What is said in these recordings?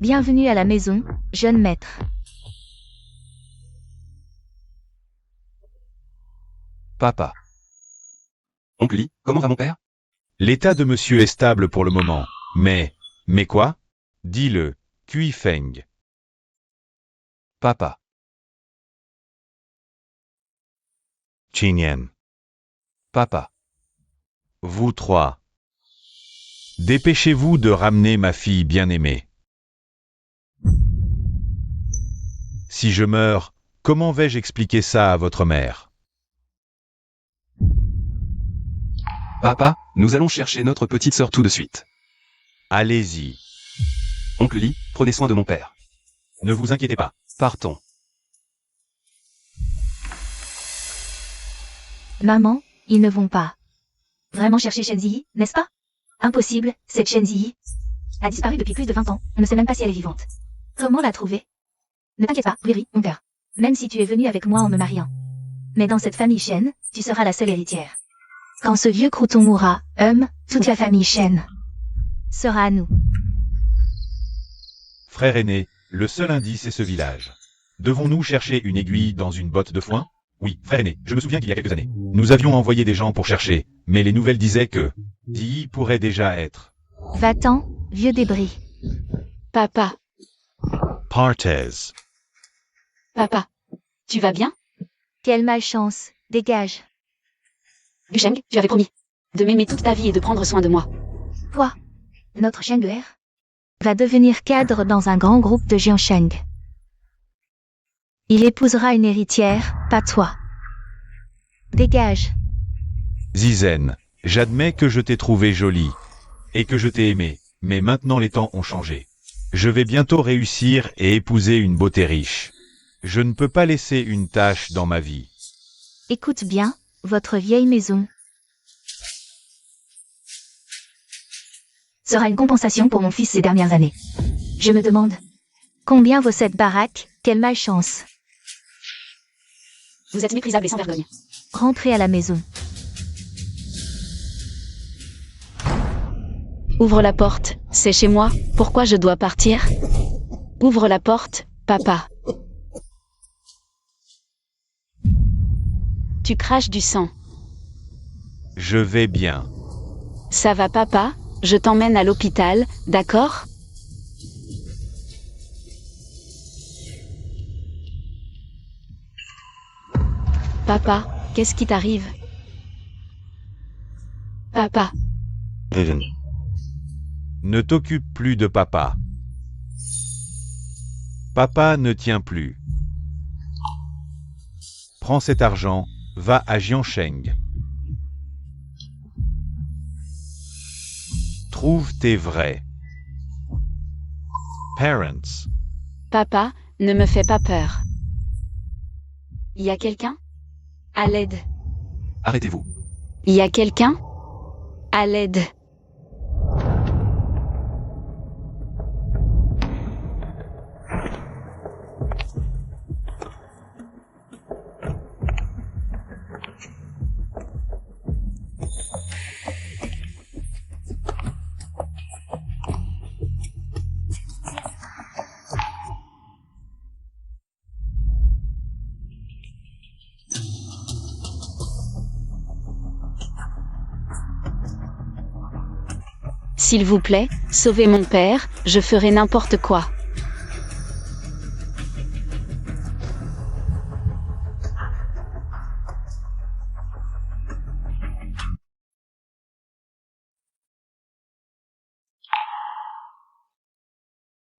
Bienvenue à la maison, jeune maître. Papa. Oncle Lee, comment va mon père? L'état de monsieur est stable pour le moment. Mais quoi? Dis-le, Kui Feng. Papa. Qinyan. Papa. Vous trois. Dépêchez-vous de ramener ma fille bien-aimée. Si je meurs, comment vais-je expliquer ça à votre mère? Papa, nous allons chercher notre petite sœur tout de suite. Allez-y. Oncle Lee, prenez soin de mon père. Ne vous inquiétez pas. Partons. Maman, ils ne vont pas. Vraiment chercher Shen Ziyi, n'est-ce pas? Impossible, cette Shen Ziyi a disparu depuis plus de 20 ans, on ne sait même pas si elle est vivante. Comment la trouver? Ne t'inquiète pas, Riri, mon père. Même si tu es venu avec moi en me mariant. Mais dans cette famille Shen, tu seras la seule héritière. Quand ce vieux crouton mourra, toute la famille Shen sera à nous. Frère aîné, le seul indice est ce village. Devons-nous chercher une aiguille dans une botte de foin? Oui, frère aîné, je me souviens qu'il y a quelques années, nous avions envoyé des gens pour chercher, mais les nouvelles disaient que Ziyi pourrait déjà être. Va-t'en, vieux débris. Papa, Partez. papa, tu vas bien? Quelle malchance, dégage. Yusheng, tu avais promis de m'aimer toute ta vie et de prendre soin de moi. Quoi? Notre Shen Guer va devenir cadre dans un grand groupe de Jiansheng. Il épousera une héritière, pas toi. Dégage. Zizen, j'admets que je t'ai trouvé jolie, et que je t'ai aimé, mais maintenant les temps ont changé. Je vais bientôt réussir et épouser une beauté riche. Je ne peux pas laisser une tache dans ma vie. Écoute bien, votre vieille maison sera une compensation pour mon fils ces dernières années. Je me demande, combien vaut cette baraque? Quelle malchance. Vous êtes méprisable et sans vergogne. Rentrez à la maison. Ouvre la porte, c'est chez moi, pourquoi je dois partir? Ouvre la porte, papa. Tu craches du sang. Je vais bien. Ça va papa? Je t'emmène à l'hôpital, d'accord? Papa, qu'est-ce qui t'arrive? Papa, Ne t'occupe plus de papa. Papa ne tient plus. Prends cet argent, va à Jiansheng. Trouve tes vrais parents. papa, ne me fais pas peur. Y a quelqu'un? À l'aide. Arrêtez-vous. Y a quelqu'un? À l'aide. S'il vous plaît, sauvez mon père, je ferai n'importe quoi.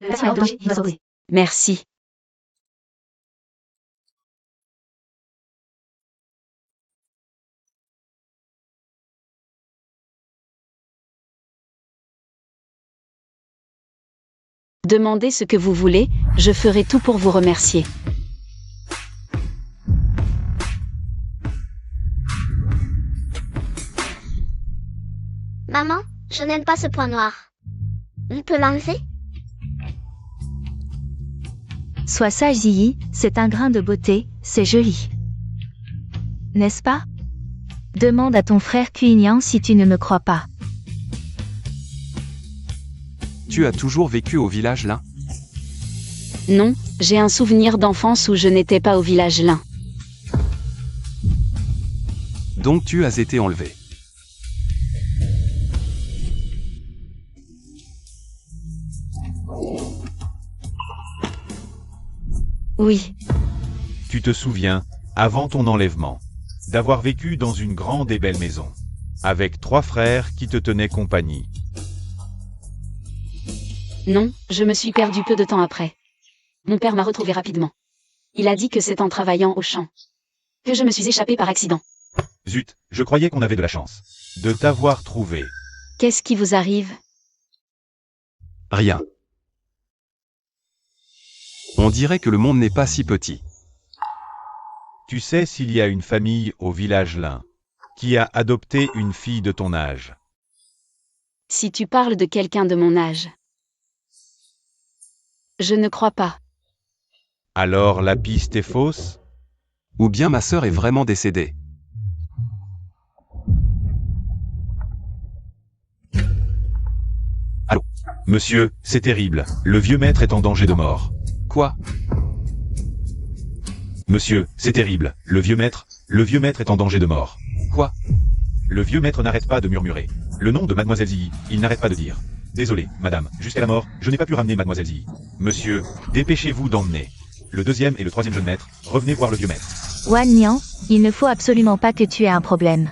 Le patient est en danger, il doit sauver. Merci. Demandez ce que vous voulez, je ferai tout pour vous remercier. Maman, je n'aime pas ce point noir. On peut l'enlever? Sois sage, Ziyi, c'est un grain de beauté, c'est joli. N'est-ce pas? Demande à ton frère Kuinian si tu ne me crois pas. Tu as toujours vécu au village là? Non, j'ai un souvenir d'enfance où je n'étais pas au village Lin. Donc tu as été enlevé. Oui, Tu te souviens, avant ton enlèvement, d'avoir vécu dans une grande et belle maison, avec 3 frères qui te tenaient compagnie. non, je me suis perdu peu de temps après. Mon père m'a retrouvé rapidement. Il a dit que c'est en travaillant au champ que je me suis échappée par accident. Zut, je croyais qu'on avait de la chance de t'avoir trouvé. Qu'est-ce qui vous arrive? Rien. On dirait que le monde n'est pas si petit. Tu sais s'il y a une famille au village Lin qui a adopté une fille de ton âge? Si tu parles de quelqu'un de mon âge. Je ne crois pas. Alors la piste est fausse? Ou bien ma sœur est vraiment décédée. Monsieur, c'est terrible, le vieux maître est en danger de mort. Quoi? Monsieur, c'est terrible, le vieux maître est en danger de mort. Quoi? Le vieux maître n'arrête pas de murmurer. Le nom de Mademoiselle Zilli, il n'arrête pas de dire. Désolé, madame, jusqu'à la mort, je n'ai pas pu ramener Mademoiselle Zilli. Monsieur, dépêchez-vous d'emmener le 2e et le 3e jeune maître, revenez voir le vieux maître. Wan Nian, il ne faut absolument pas que tu aies un problème.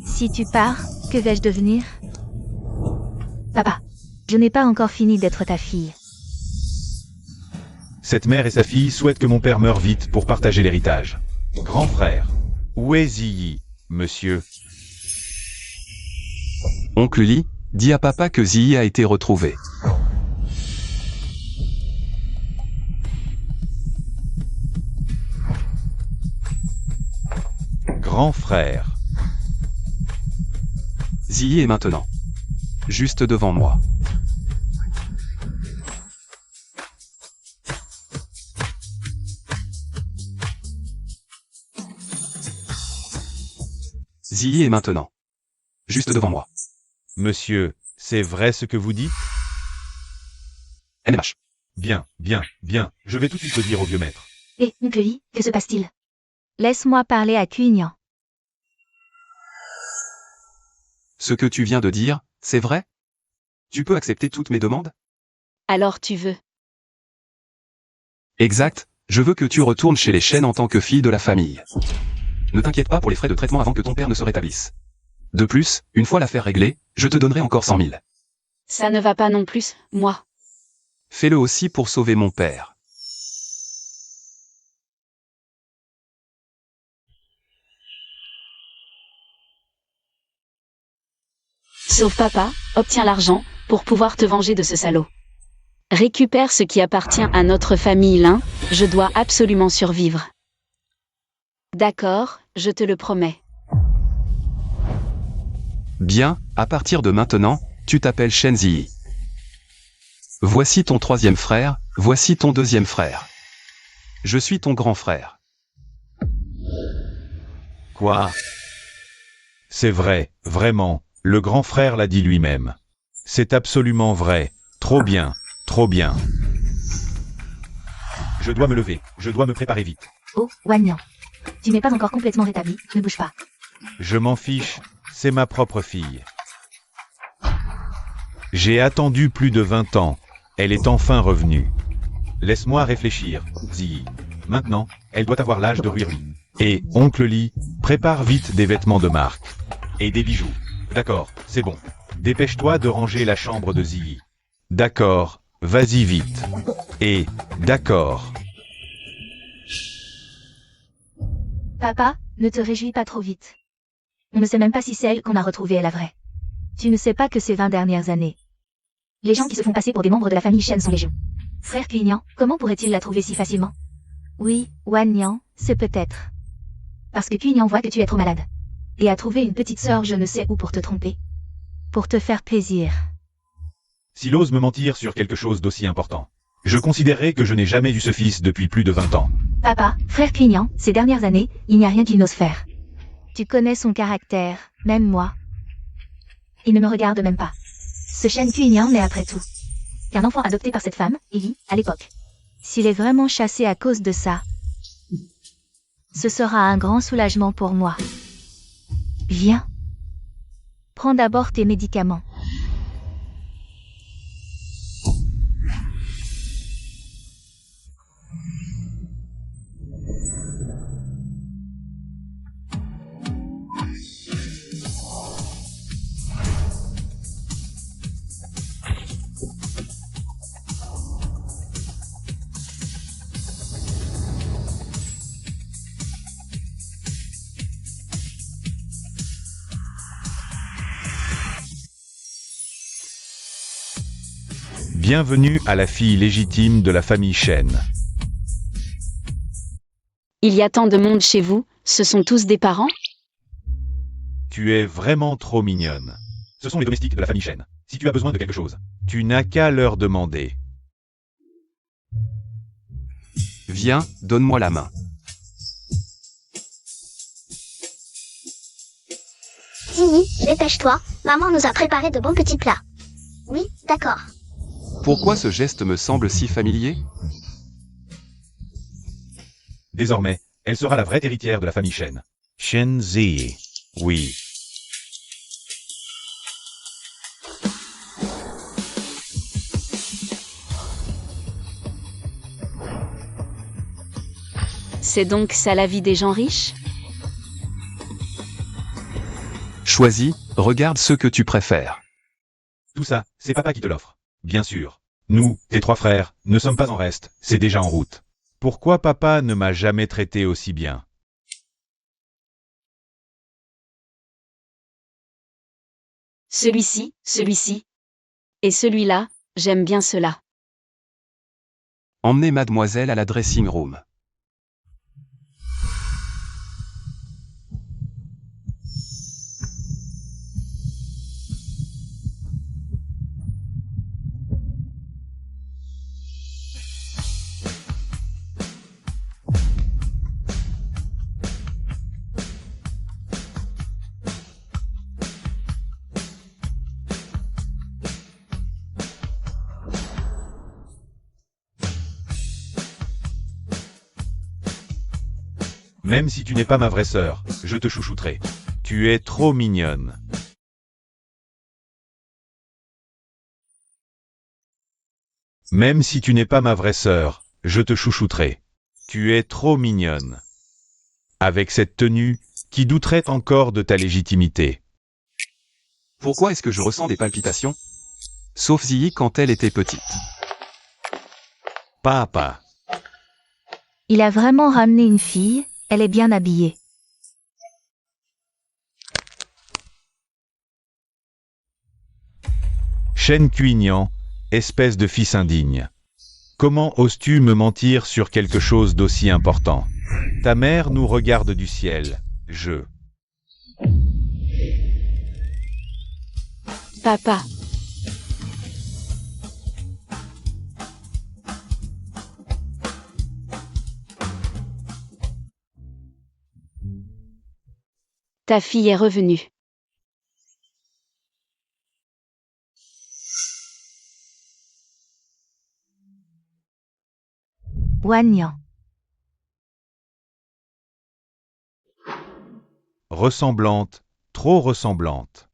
Si tu pars, que vais-je devenir? Papa, je n'ai pas encore fini d'être ta fille. Cette mère et sa fille souhaitent que mon père meure vite pour partager l'héritage. Grand frère, où est Ziyi, monsieur? Oncle Li, dis à papa que Ziyi a été retrouvé. Grand frère, Ziyi est maintenant. Juste devant moi. Ziyi est maintenant. Juste devant moi. monsieur, c'est vrai ce que vous dites? NMH. Bien, bien, bien, je vais tout de suite le dire au vieux maître. Hé, oncle Li, que se passe-t-il? Laisse-moi parler à Kuignan. Ce que tu viens de dire, c'est vrai? Tu peux accepter toutes mes demandes? Alors tu veux. Exact, je veux que tu retournes chez les Shen en tant que fille de la famille. Ne t'inquiète pas pour les frais de traitement avant que ton père ne se rétablisse. De plus, une fois l'affaire réglée, je te donnerai encore 100 000. Ça ne va pas non plus, moi. Fais-le aussi pour sauver mon père. Sauve papa, obtiens l'argent, pour pouvoir te venger de ce salaud. Récupère ce qui appartient à notre famille Lin, je dois absolument survivre. D'accord, je te le promets. Bien, à partir de maintenant, tu t'appelles Shen Ziyi. Voici ton 3e frère, voici ton 2e frère. Je suis ton grand frère. Quoi? C'est vrai, vraiment, le grand frère l'a dit lui-même. C'est absolument vrai, trop bien, trop bien. Je dois me lever, je dois me préparer vite. Oh, Wan Nian. Tu n'es pas encore complètement rétabli, ne bouge pas. Je m'en fiche, c'est ma propre fille. J'ai attendu plus de 20 ans, elle est enfin revenue. Laisse-moi réfléchir, Ziyi. Maintenant, elle doit avoir l'âge de Rui. Et, oncle Li, prépare vite des vêtements de marque. Et des bijoux. D'accord, c'est bon. Dépêche-toi de ranger la chambre de Ziyi. D'accord, vas-y vite. Et, d'accord. Papa, ne te réjouis pas trop vite. On ne sait même pas si c'est elle qu'on a retrouvée est la vraie. Tu ne sais pas que ces 20 dernières années. Les gens qui se font passer pour des membres de la famille Shen sont légion. Frère Kuignan, comment pourrait-il la trouver si facilement? Oui, Wan Nian, c'est peut-être. Parce que Kuignan voit que tu es trop malade. Et a trouvé une petite sœur je ne sais où pour te tromper. Pour te faire plaisir. S'il ose me mentir sur quelque chose d'aussi important, je considérerais que je n'ai jamais eu ce fils depuis plus de 20 ans. Papa, frère Kuignan, ces dernières années, il n'y a rien qu'il n'ose faire. Tu connais son caractère, même moi. Il ne me regarde même pas. Ce Shen Kuignan n'est après tout qu'un enfant adopté par cette femme, Eli, à l'époque. S'il est vraiment chassé à cause de ça, ce sera un grand soulagement pour moi. Viens. Prends d'abord tes médicaments. Bienvenue à la fille légitime de la famille Shen. Il y a tant de monde chez vous, ce sont tous des parents? Tu es vraiment trop mignonne. Ce sont les domestiques de la famille Shen. Si tu as besoin de quelque chose, tu n'as qu'à leur demander. Viens, donne-moi la main. Ziyi, dépêche-toi, maman nous a préparé de bons petits plats. Oui, d'accord. Pourquoi ce geste me semble si familier? Désormais, elle sera la vraie héritière de la famille Shen. Shen Ziyi. Oui. C'est donc ça la vie des gens riches? Choisis, regarde ce que tu préfères. Tout ça, c'est papa qui te l'offre. Bien sûr. Nous, tes 3 frères, ne sommes pas en reste, c'est déjà en route. Pourquoi papa ne m'a jamais traité aussi bien? Celui-ci, et celui-là, j'aime bien cela. Emmenez mademoiselle à la dressing room. Même si tu n'es pas ma vraie sœur, je te chouchouterai. Tu es trop mignonne. Même si tu n'es pas ma vraie sœur, je te chouchouterai. Tu es trop mignonne. Avec cette tenue, qui douterait encore de ta légitimité? Pourquoi est-ce que je ressens des palpitations? Sauf Ziyi quand elle était petite. Papa. Il a vraiment ramené une fille, elle est bien habillée. Shen Cuignan, espèce de fils indigne. Comment oses-tu me mentir sur quelque chose d'aussi important? Ta mère nous regarde du ciel. Papa. Ta fille est revenue. Wagnan. Ressemblante, trop ressemblante.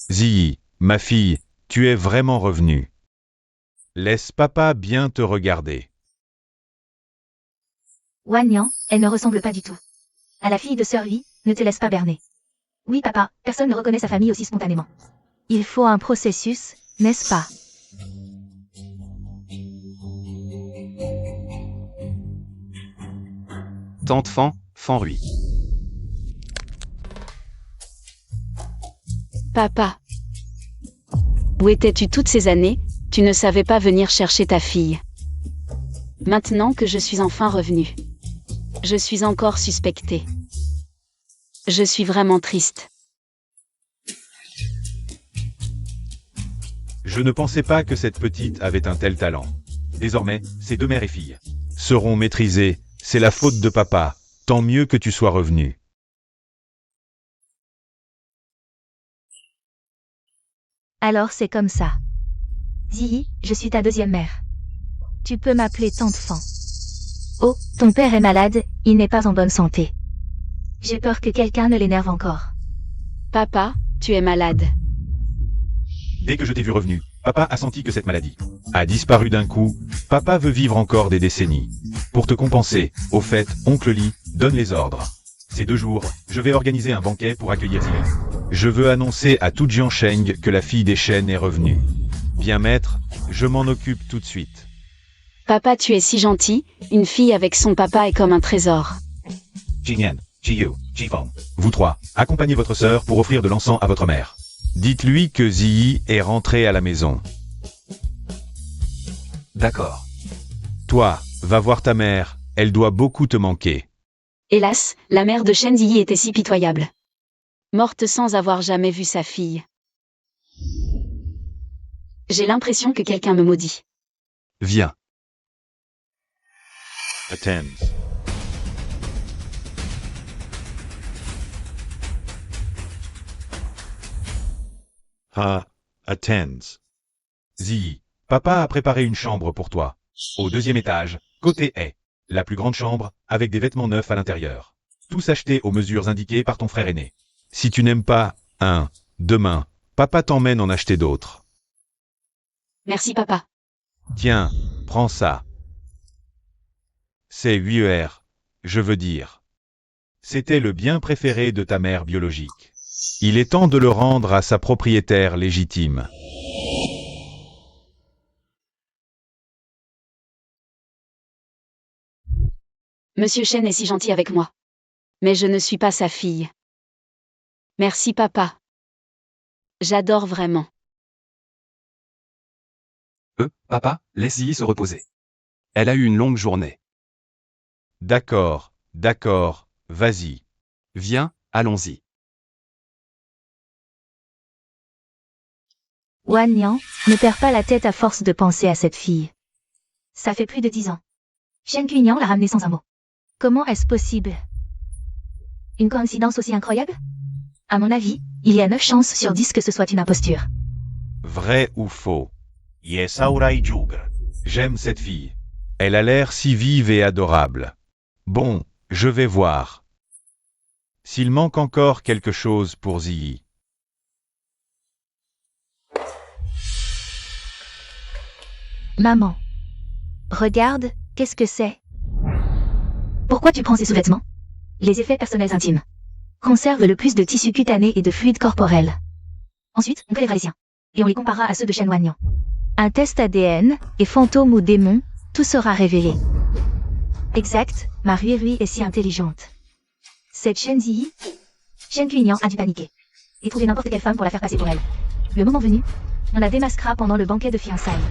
Ziyi, ma fille, tu es vraiment revenue. Laisse papa bien te regarder. Wagnan, elle ne ressemble pas du tout à la fille de Sœur Vi, ne te laisse pas berner. Oui papa, personne ne reconnaît sa famille aussi spontanément. Il faut un processus, n'est-ce pas? Tante Fan Rui. Papa. Où étais-tu toutes ces années? Tu ne savais pas venir chercher ta fille. Maintenant que je suis enfin revenue. Je suis encore suspectée. Je suis vraiment triste. Je ne pensais pas que cette petite avait un tel talent. Désormais, ces 2 mères et filles seront maîtrisées. C'est la faute de papa. Tant mieux que tu sois revenu. Alors c'est comme ça. Ziyi, je suis ta deuxième mère. Tu peux m'appeler Tante Fan. Oh, ton père est malade, il n'est pas en bonne santé. J'ai peur que quelqu'un ne l'énerve encore. Papa, tu es malade. Dès que je t'ai vu revenu, papa a senti que cette maladie a disparu d'un coup. Papa veut vivre encore des décennies. Pour te compenser, au fait, oncle Lee, donne les ordres. Ces 2 jours, je vais organiser un banquet pour accueillir Ziyi. Je veux annoncer à toute Jiansheng que la fille des Shen est revenue. Bien maître, je m'en occupe tout de suite. Papa, tu es si gentil, une fille avec son papa est comme un trésor. Jingyan, Jiyu, Jifeng, vous 3, accompagnez votre sœur pour offrir de l'encens à votre mère. Dites-lui que Ziyi est rentrée à la maison. D'accord. Toi, va voir ta mère, elle doit beaucoup te manquer. Hélas, la mère de Shen Ziyi était si pitoyable. Morte sans avoir jamais vu sa fille. J'ai l'impression que quelqu'un me maudit. Viens. Attends. Attends. Ziyi, papa a préparé une chambre pour toi. Au 2e étage, côté est. La plus grande chambre, avec des vêtements neufs à l'intérieur. Tous achetés aux mesures indiquées par ton frère aîné. Si tu n'aimes pas demain, papa t'emmène en acheter d'autres. Merci papa. Tiens, prends ça. C'est 8 je veux dire. C'était le bien préféré de ta mère biologique. Il est temps de le rendre à sa propriétaire légitime. Monsieur Shen est si gentil avec moi. Mais je ne suis pas sa fille. Merci papa. J'adore vraiment. Papa, laisse Ziyi se reposer. Elle a eu une longue journée. D'accord, vas-y. Viens, allons-y. Wan Niang, ne perds pas la tête à force de penser à cette fille. Ça fait plus de 10 ans. Shen Qunian l'a ramenée sans un mot. Comment est-ce possible? Une coïncidence aussi incroyable? À mon avis, il y a 9 chances sur 10 que ce soit une imposture. Vrai ou faux? J'aime cette fille. Elle a l'air si vive et adorable. Bon, je vais voir. S'il manque encore quelque chose pour Ziyi. Maman. Regarde, qu'est-ce que c'est? Pourquoi tu prends ces sous-vêtements? Les effets personnels intimes. Conserve le plus de tissu cutané et de fluide corporel. Ensuite, on prélèvera les siens. Et on les comparera à ceux de Shen Wannian. Un test ADN, et fantôme ou démon, tout sera révélé. Exact, ma Rui est si intelligente. Cette Shen Ziyi, Shen Qunian a dû paniquer. Et trouver n'importe quelle femme pour la faire passer pour elle. Le moment venu, on la démasquera pendant le banquet de fiançailles.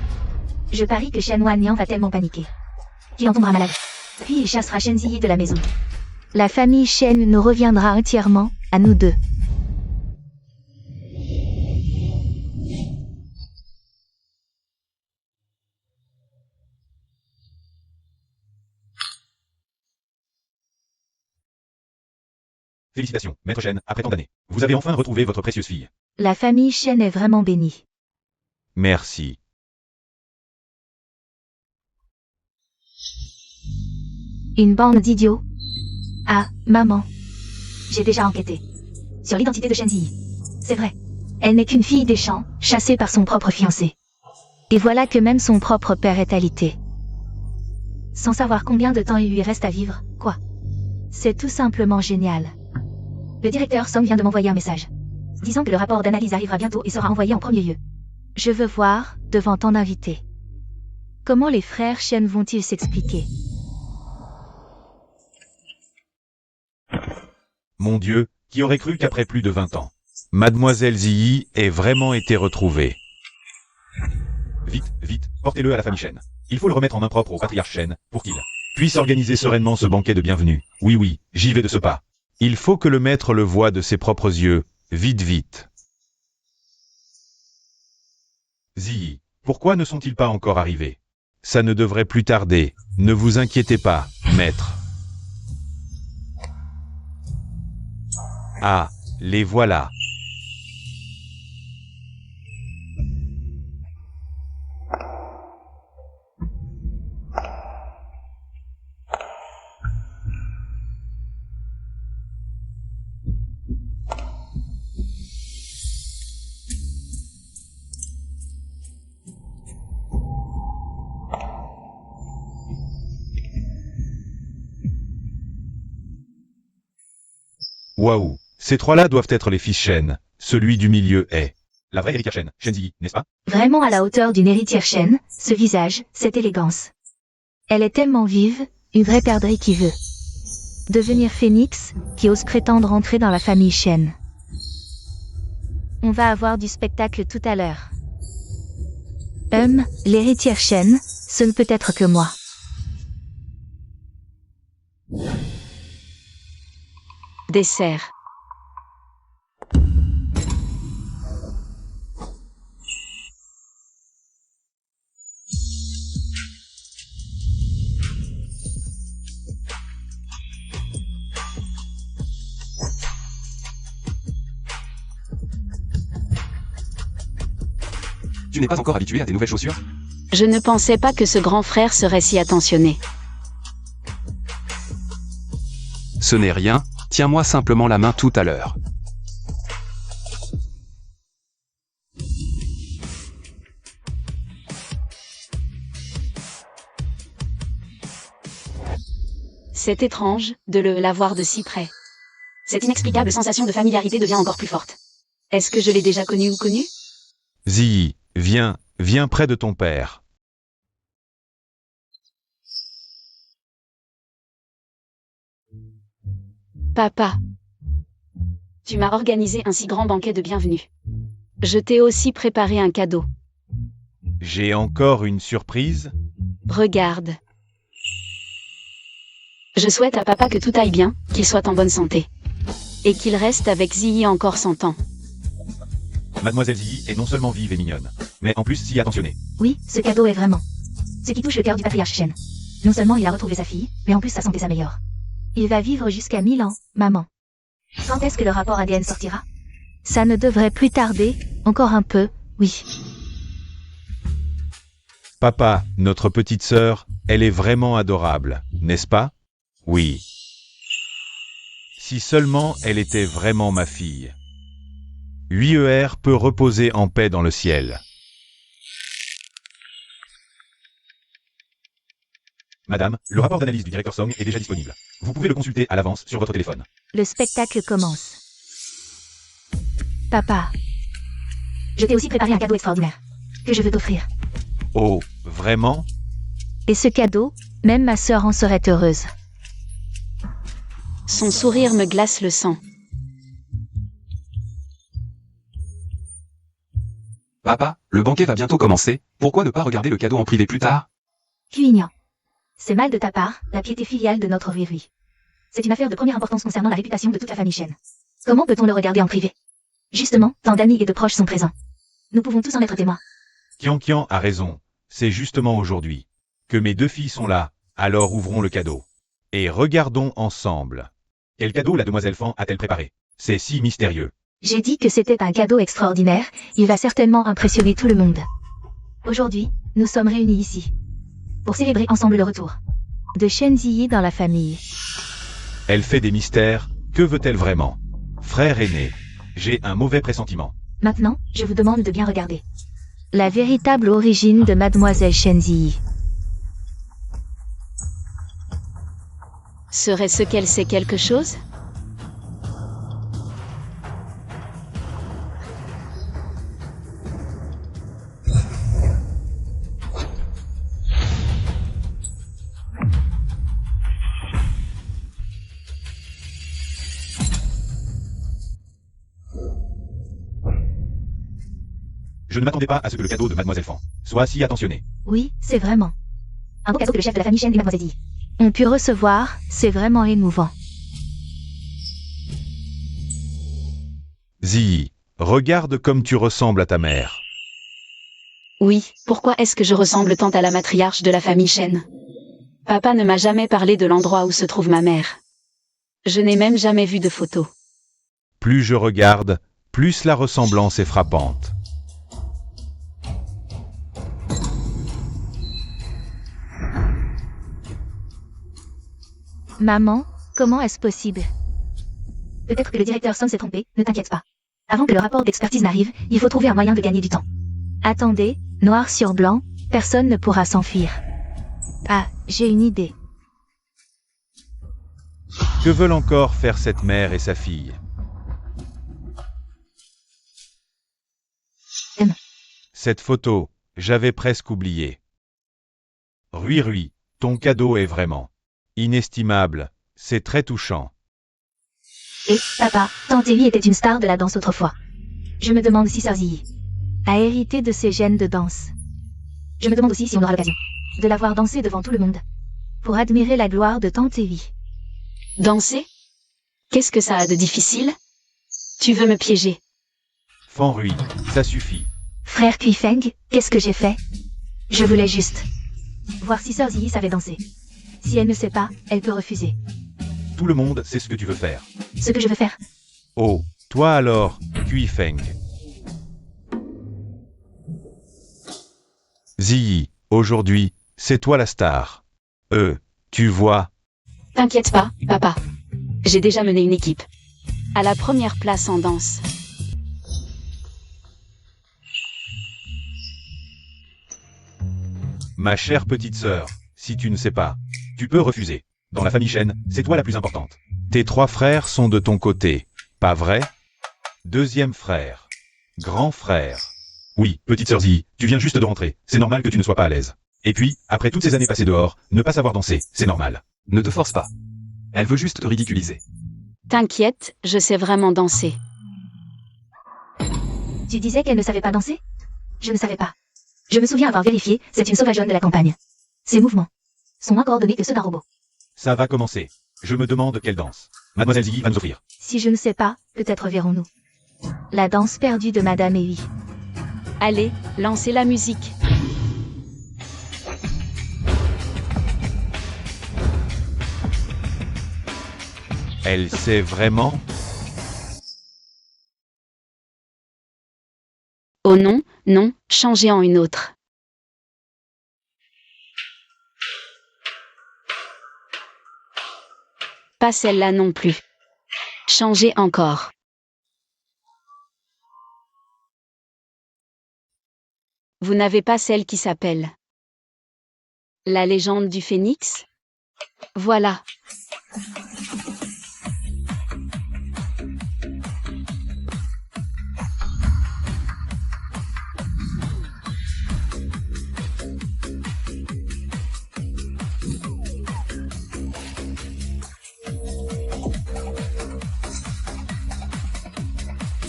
Je parie que Shen Wannian va tellement paniquer qu'il en tombera malade. Puis il chassera Shen Ziyi de la maison. La famille Shen nous reviendra entièrement, à nous deux. Félicitations, maître Shen, après tant d'années. Vous avez enfin retrouvé votre précieuse fille. La famille Shen est vraiment bénie. Merci. Une bande d'idiots. Ah, maman. J'ai déjà enquêté sur l'identité de Shen Ziyi. C'est vrai. Elle n'est qu'une fille des champs, chassée par son propre fiancé. Et voilà que même son propre père est alité. Sans savoir combien de temps il lui reste à vivre, quoi. C'est tout simplement génial. Le directeur Song vient de m'envoyer un message. Disant que le rapport d'analyse arrivera bientôt et sera envoyé en premier lieu. Je veux voir, devant tant d'invités. Comment les frères Shen vont-ils s'expliquer? Mon Dieu, qui aurait cru qu'après plus de 20 ans, Mademoiselle Ziyi ait vraiment été retrouvée. Vite, portez-le à la famille Shen. Il faut le remettre en main propre au patriarche Shen, pour qu'il puisse organiser sereinement ce banquet de bienvenue. Oui, j'y vais de ce pas. Il faut que le maître le voie de ses propres yeux. Vite. Ziyi, pourquoi ne sont-ils pas encore arrivés? Ça ne devrait plus tarder. Ne vous inquiétez pas, maître. Ah, les voilà. Waouh, ces trois-là doivent être les fils Shen. Celui du milieu est la vraie héritière Shen, Shen Ziyi, n'est-ce pas? Vraiment à la hauteur d'une héritière Shen, ce visage, cette élégance. Elle est tellement vive, une vraie perdrix qui veut devenir phénix, qui ose prétendre entrer dans la famille Shen. On va avoir du spectacle tout à l'heure. L'héritière Shen, ce ne peut être que moi. Dessert. Tu n'es pas encore habitué à tes nouvelles chaussures? Je ne pensais pas que ce grand frère serait si attentionné. Ce n'est rien, tiens-moi simplement la main tout à l'heure. C'est étrange, de la voir de si près. Cette inexplicable sensation de familiarité devient encore plus forte. Est-ce que je l'ai déjà connu ou connu? Ziyi, viens près de ton père. Papa. Tu m'as organisé un si grand banquet de bienvenue. Je t'ai aussi préparé un cadeau. J'ai encore une surprise? Regarde. Je souhaite à papa que tout aille bien, qu'il soit en bonne santé. Et qu'il reste avec Ziyi encore 100 ans. Mademoiselle Ziyi est non seulement vive et mignonne, mais en plus si attentionnée. Oui, ce cadeau est vraiment ce qui touche le cœur du patriarche Shen. Non seulement il a retrouvé sa fille, mais en plus sa santé s'améliore. Il va vivre jusqu'à 1000 ans, maman. Quand est-ce que le rapport ADN sortira? Ça ne devrait plus tarder, encore un peu, oui. Papa, notre petite sœur, elle est vraiment adorable, n'est-ce pas? Oui. Si seulement elle était vraiment ma fille. 8ER peut reposer en paix dans le ciel. Madame, le rapport d'analyse du directeur Song est déjà disponible. Vous pouvez le consulter à l'avance sur votre téléphone. Le spectacle commence. Papa, je t'ai aussi préparé un cadeau extraordinaire que je veux t'offrir. Oh, vraiment? Et ce cadeau, même ma sœur en serait heureuse. Son sourire me glace le sang. Papa, le banquet va bientôt commencer, pourquoi ne pas regarder le cadeau en privé plus tard? Cuignan. C'est mal de ta part, la piété filiale de notre Rui. C'est une affaire de première importance concernant la réputation de toute la famille Shen. Comment peut-on le regarder en privé? Justement, tant d'amis et de proches sont présents. Nous pouvons tous en être témoins. Qian a raison. C'est justement aujourd'hui que mes deux filles sont là, alors ouvrons le cadeau. Et regardons ensemble. Quel cadeau la demoiselle Fan a-t-elle préparé? C'est si mystérieux. J'ai dit que c'était un cadeau extraordinaire, il va certainement impressionner tout le monde. Aujourd'hui, nous sommes réunis ici pour célébrer ensemble le retour de Shen Ziyi dans la famille. Elle fait des mystères, que veut-elle vraiment? Frère aîné, j'ai un mauvais pressentiment. Maintenant, je vous demande de bien regarder. La véritable origine de Mademoiselle Shen Ziyi. Serait-ce qu'elle sait quelque chose? Je ne m'attendais pas à ce que le cadeau de Mademoiselle Fan soit si attentionné. Oui, c'est vraiment un beau cadeau que le chef de la famille Shen et Mademoiselle Ziyi ont pu recevoir, c'est vraiment émouvant. Ziyi, regarde comme tu ressembles à ta mère. Oui, pourquoi est-ce que je ressemble tant à la matriarche de la famille Shen? Papa ne m'a jamais parlé de l'endroit où se trouve ma mère. Je n'ai même jamais vu de photo. Plus je regarde, plus la ressemblance est frappante. Maman, comment est-ce possible? Peut-être que le directeur Song s'est trompé, ne t'inquiète pas. Avant que le rapport d'expertise n'arrive, il faut trouver un moyen de gagner du temps. Attendez, noir sur blanc, personne ne pourra s'enfuir. Ah, j'ai une idée. Que veulent encore faire cette mère et sa fille? M. Cette photo, j'avais presque oublié. Rui, ton cadeau est vraiment inestimable, c'est très touchant. Et, papa, tante Ellie était une star de la danse autrefois. Je me demande si Sœur Zilly a hérité de ses gènes de danse. Je me demande aussi si on aura l'occasion de la voir danser devant tout le monde, pour admirer la gloire de tante Ellie. Danser? Qu'est-ce que ça a de difficile? Tu veux me piéger? Fan Rui, ça suffit. Frère Kuifeng, qu'est-ce que j'ai fait? Je voulais juste voir si Sœur Zilly savait danser. Si elle ne sait pas, elle peut refuser. Tout le monde sait ce que tu veux faire. Ce que je veux faire. Oh, toi alors, Kuifeng. Ziyi, aujourd'hui, c'est toi la star. Tu vois. T'inquiète pas, papa. J'ai déjà mené une équipe à la première place en danse. Ma chère petite sœur, si tu ne sais pas, tu peux refuser. Dans la famille Shen, c'est toi la plus importante. Tes 3 frères sont de ton côté, pas vrai? Deuxième frère. Grand frère. Oui, petite sœur Ziyi, tu viens juste de rentrer, c'est normal que tu ne sois pas à l'aise. Et puis, après toutes ces années passées dehors, ne pas savoir danser, c'est normal. Ne te force pas. Elle veut juste te ridiculiser. T'inquiète, je sais vraiment danser. Tu disais qu'elle ne savait pas danser? Je ne savais pas. Je me souviens avoir vérifié, c'est une sauvageonne de la campagne. Ses mouvements sont moins coordonnés que ceux d'un robot. Ça va commencer. Je me demande quelle danse Mademoiselle Ziyi va nous offrir. Si je ne sais pas, peut-être verrons-nous. La danse perdue de Madame Ellie. Allez, lancez la musique. Elle sait vraiment? Oh non, non, changez en une autre. Pas celle-là non plus. Changez encore. Vous n'avez pas celle qui s'appelle La légende du phénix? Voilà.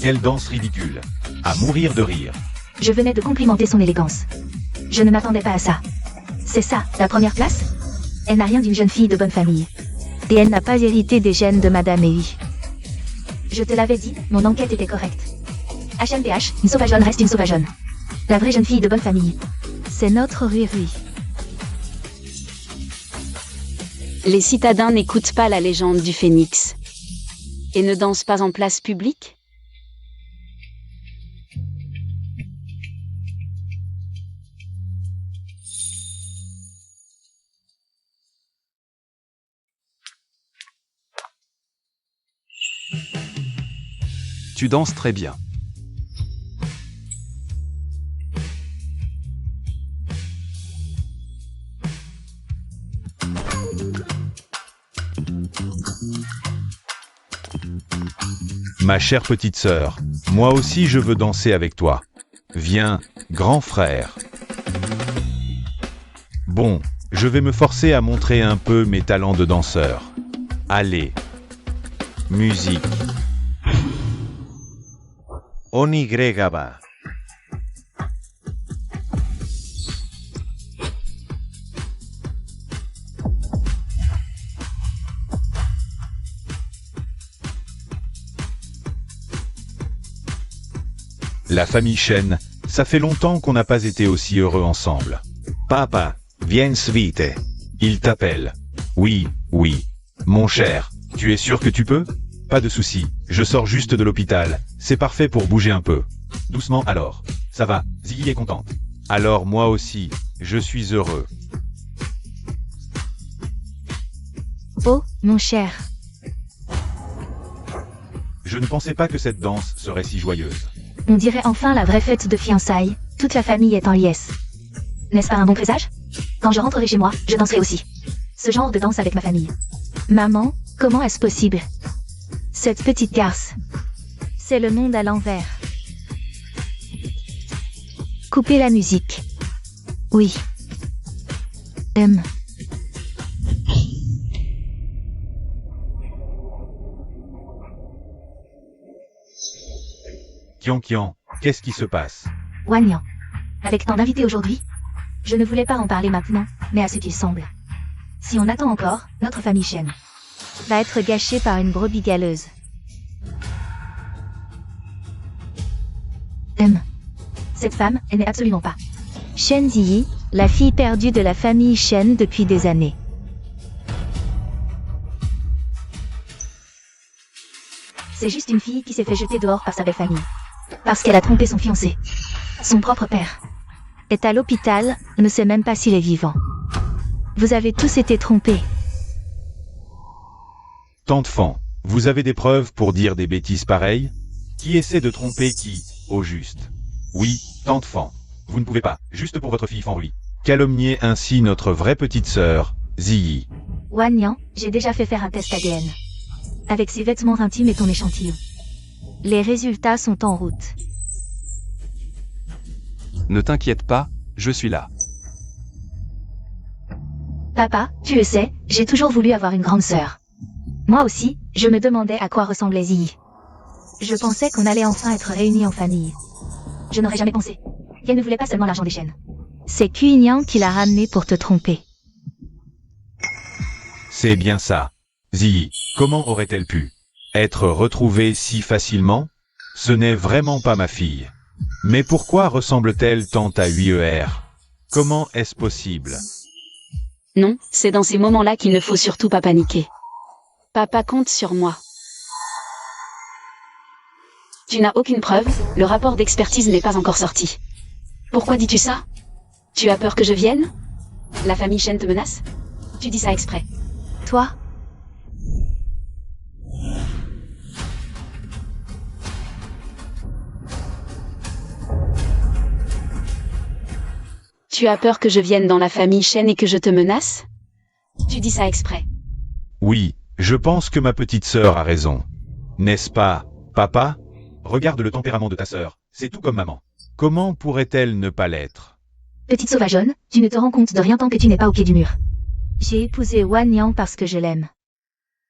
Quelle danse ridicule. À mourir de rire. Je venais de complimenter son élégance. Je ne m'attendais pas à ça. C'est ça, la première place? Elle n'a rien d'une jeune fille de bonne famille. Et elle n'a pas hérité des gènes de Madame Ellie. Je te l'avais dit, mon enquête était correcte. HMPH, une sauvageonne reste une sauvageonne. La vraie jeune fille de bonne famille, c'est notre Rui. Les citadins n'écoutent pas la légende du phénix. Et ne dansent pas en place publique? Tu danses très bien. Ma chère petite sœur, moi aussi je veux danser avec toi. Viens, grand frère. Bon, je vais me forcer à montrer un peu mes talents de danseur. Allez. Musique. Onigregaba. La famille Shen, ça fait longtemps qu'on n'a pas été aussi heureux ensemble. Papa, viens vite. Il t'appelle. Oui, oui. Mon cher, tu es sûr que tu peux? Pas de souci, je sors juste de l'hôpital. C'est parfait pour bouger un peu. Doucement alors. Ça va, Ziyi est contente. Alors moi aussi, je suis heureux. Oh, mon cher. Je ne pensais pas que cette danse serait si joyeuse. On dirait enfin la vraie fête de fiançailles. Toute la famille est en liesse. N'est-ce pas un bon présage? Quand je rentrerai chez moi, je danserai aussi. Ce genre de danse avec ma famille. Maman, Comment est-ce possible? Cette petite garce. C'est le monde à l'envers. Coupez la musique. Oui. Kian, qu'est-ce qui se passe? Wanyan. Avec tant d'invités aujourd'hui, je ne voulais pas en parler maintenant, mais à ce qu'il semble. Si on attend encore, notre famille Shen va être gâchée par une brebis galeuse. Cette femme, elle n'est absolument pas Shen Ziyi, la fille perdue de la famille Shen depuis des années. C'est juste une fille qui s'est fait jeter dehors par sa belle famille. Parce qu'elle a trompé son fiancé. Son propre père est à l'hôpital, ne sait même pas s'il est vivant. Vous avez tous été trompés. Tante Fan, vous avez des preuves pour dire des bêtises pareilles? Qui essaie de tromper qui, au juste? Oui, Tante Fan, vous ne pouvez pas, juste pour votre fille Fanrui, calomnier ainsi notre vraie petite sœur, Ziyi. Wanyan, j'ai déjà fait faire un test ADN. Avec ses vêtements intimes et ton échantillon. Les résultats sont en route. Ne t'inquiète pas, je suis là. Papa, tu le sais, j'ai toujours voulu avoir une grande sœur. Moi aussi, je me demandais à quoi ressemblait Ziyi. Je pensais qu'on allait enfin être réunis en famille. Je n'aurais jamais pensé qu'elle ne voulait pas seulement l'argent des chaînes. C'est Kuinian qui l'a ramené pour te tromper. C'est bien ça. Ziyi, comment aurait-elle pu être retrouvée si facilement? Ce n'est vraiment pas ma fille. Mais pourquoi ressemble-t-elle tant à UER? Comment est-ce possible? Non, c'est dans ces moments-là qu'il ne faut surtout pas paniquer. Papa compte sur moi. Tu n'as aucune preuve, le rapport d'expertise n'est pas encore sorti. Pourquoi dis-tu ça? Tu as peur que je vienne? La famille Shen te menace? Tu dis ça exprès. Toi? Tu as peur que je vienne dans la famille Shen et que je te menace? Tu dis ça exprès. Oui, je pense que ma petite sœur a raison. N'est-ce pas, papa? Regarde le tempérament de ta sœur, c'est tout comme maman. Comment pourrait-elle ne pas l'être? Petite sauvageonne, tu ne te rends compte de rien tant que tu n'es pas au pied du mur. J'ai épousé Wanyan parce que je l'aime.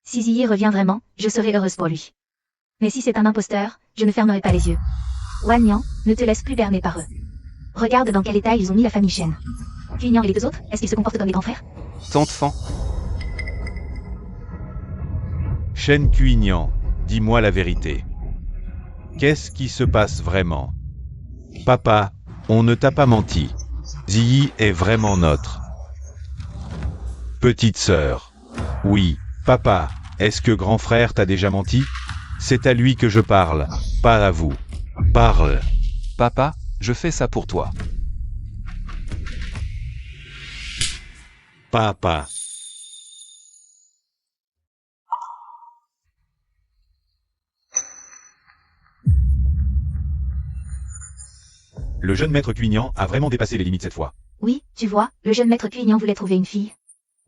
Si Ziyi revient vraiment, je serai heureuse pour lui. Mais si c'est un imposteur, je ne fermerai pas les yeux. Wanyan, ne te laisse plus berner par eux. Regarde dans quel état ils ont mis la famille Shen. Kuinian et les deux autres, est-ce qu'ils se comportent comme des grands frères? Tante Fan, Shen Kuinian, dis-moi la vérité. Qu'est-ce qui se passe vraiment? Papa, on ne t'a pas menti. Ziyi est vraiment notre petite sœur. Oui, papa, est-ce que grand frère t'a déjà menti? C'est à lui que je parle, pas à vous. Parle. papa, je fais ça pour toi. Papa. Le jeune maître Kuinian a vraiment dépassé les limites cette fois. Oui, tu vois, le jeune maître Kuinian voulait trouver une fille.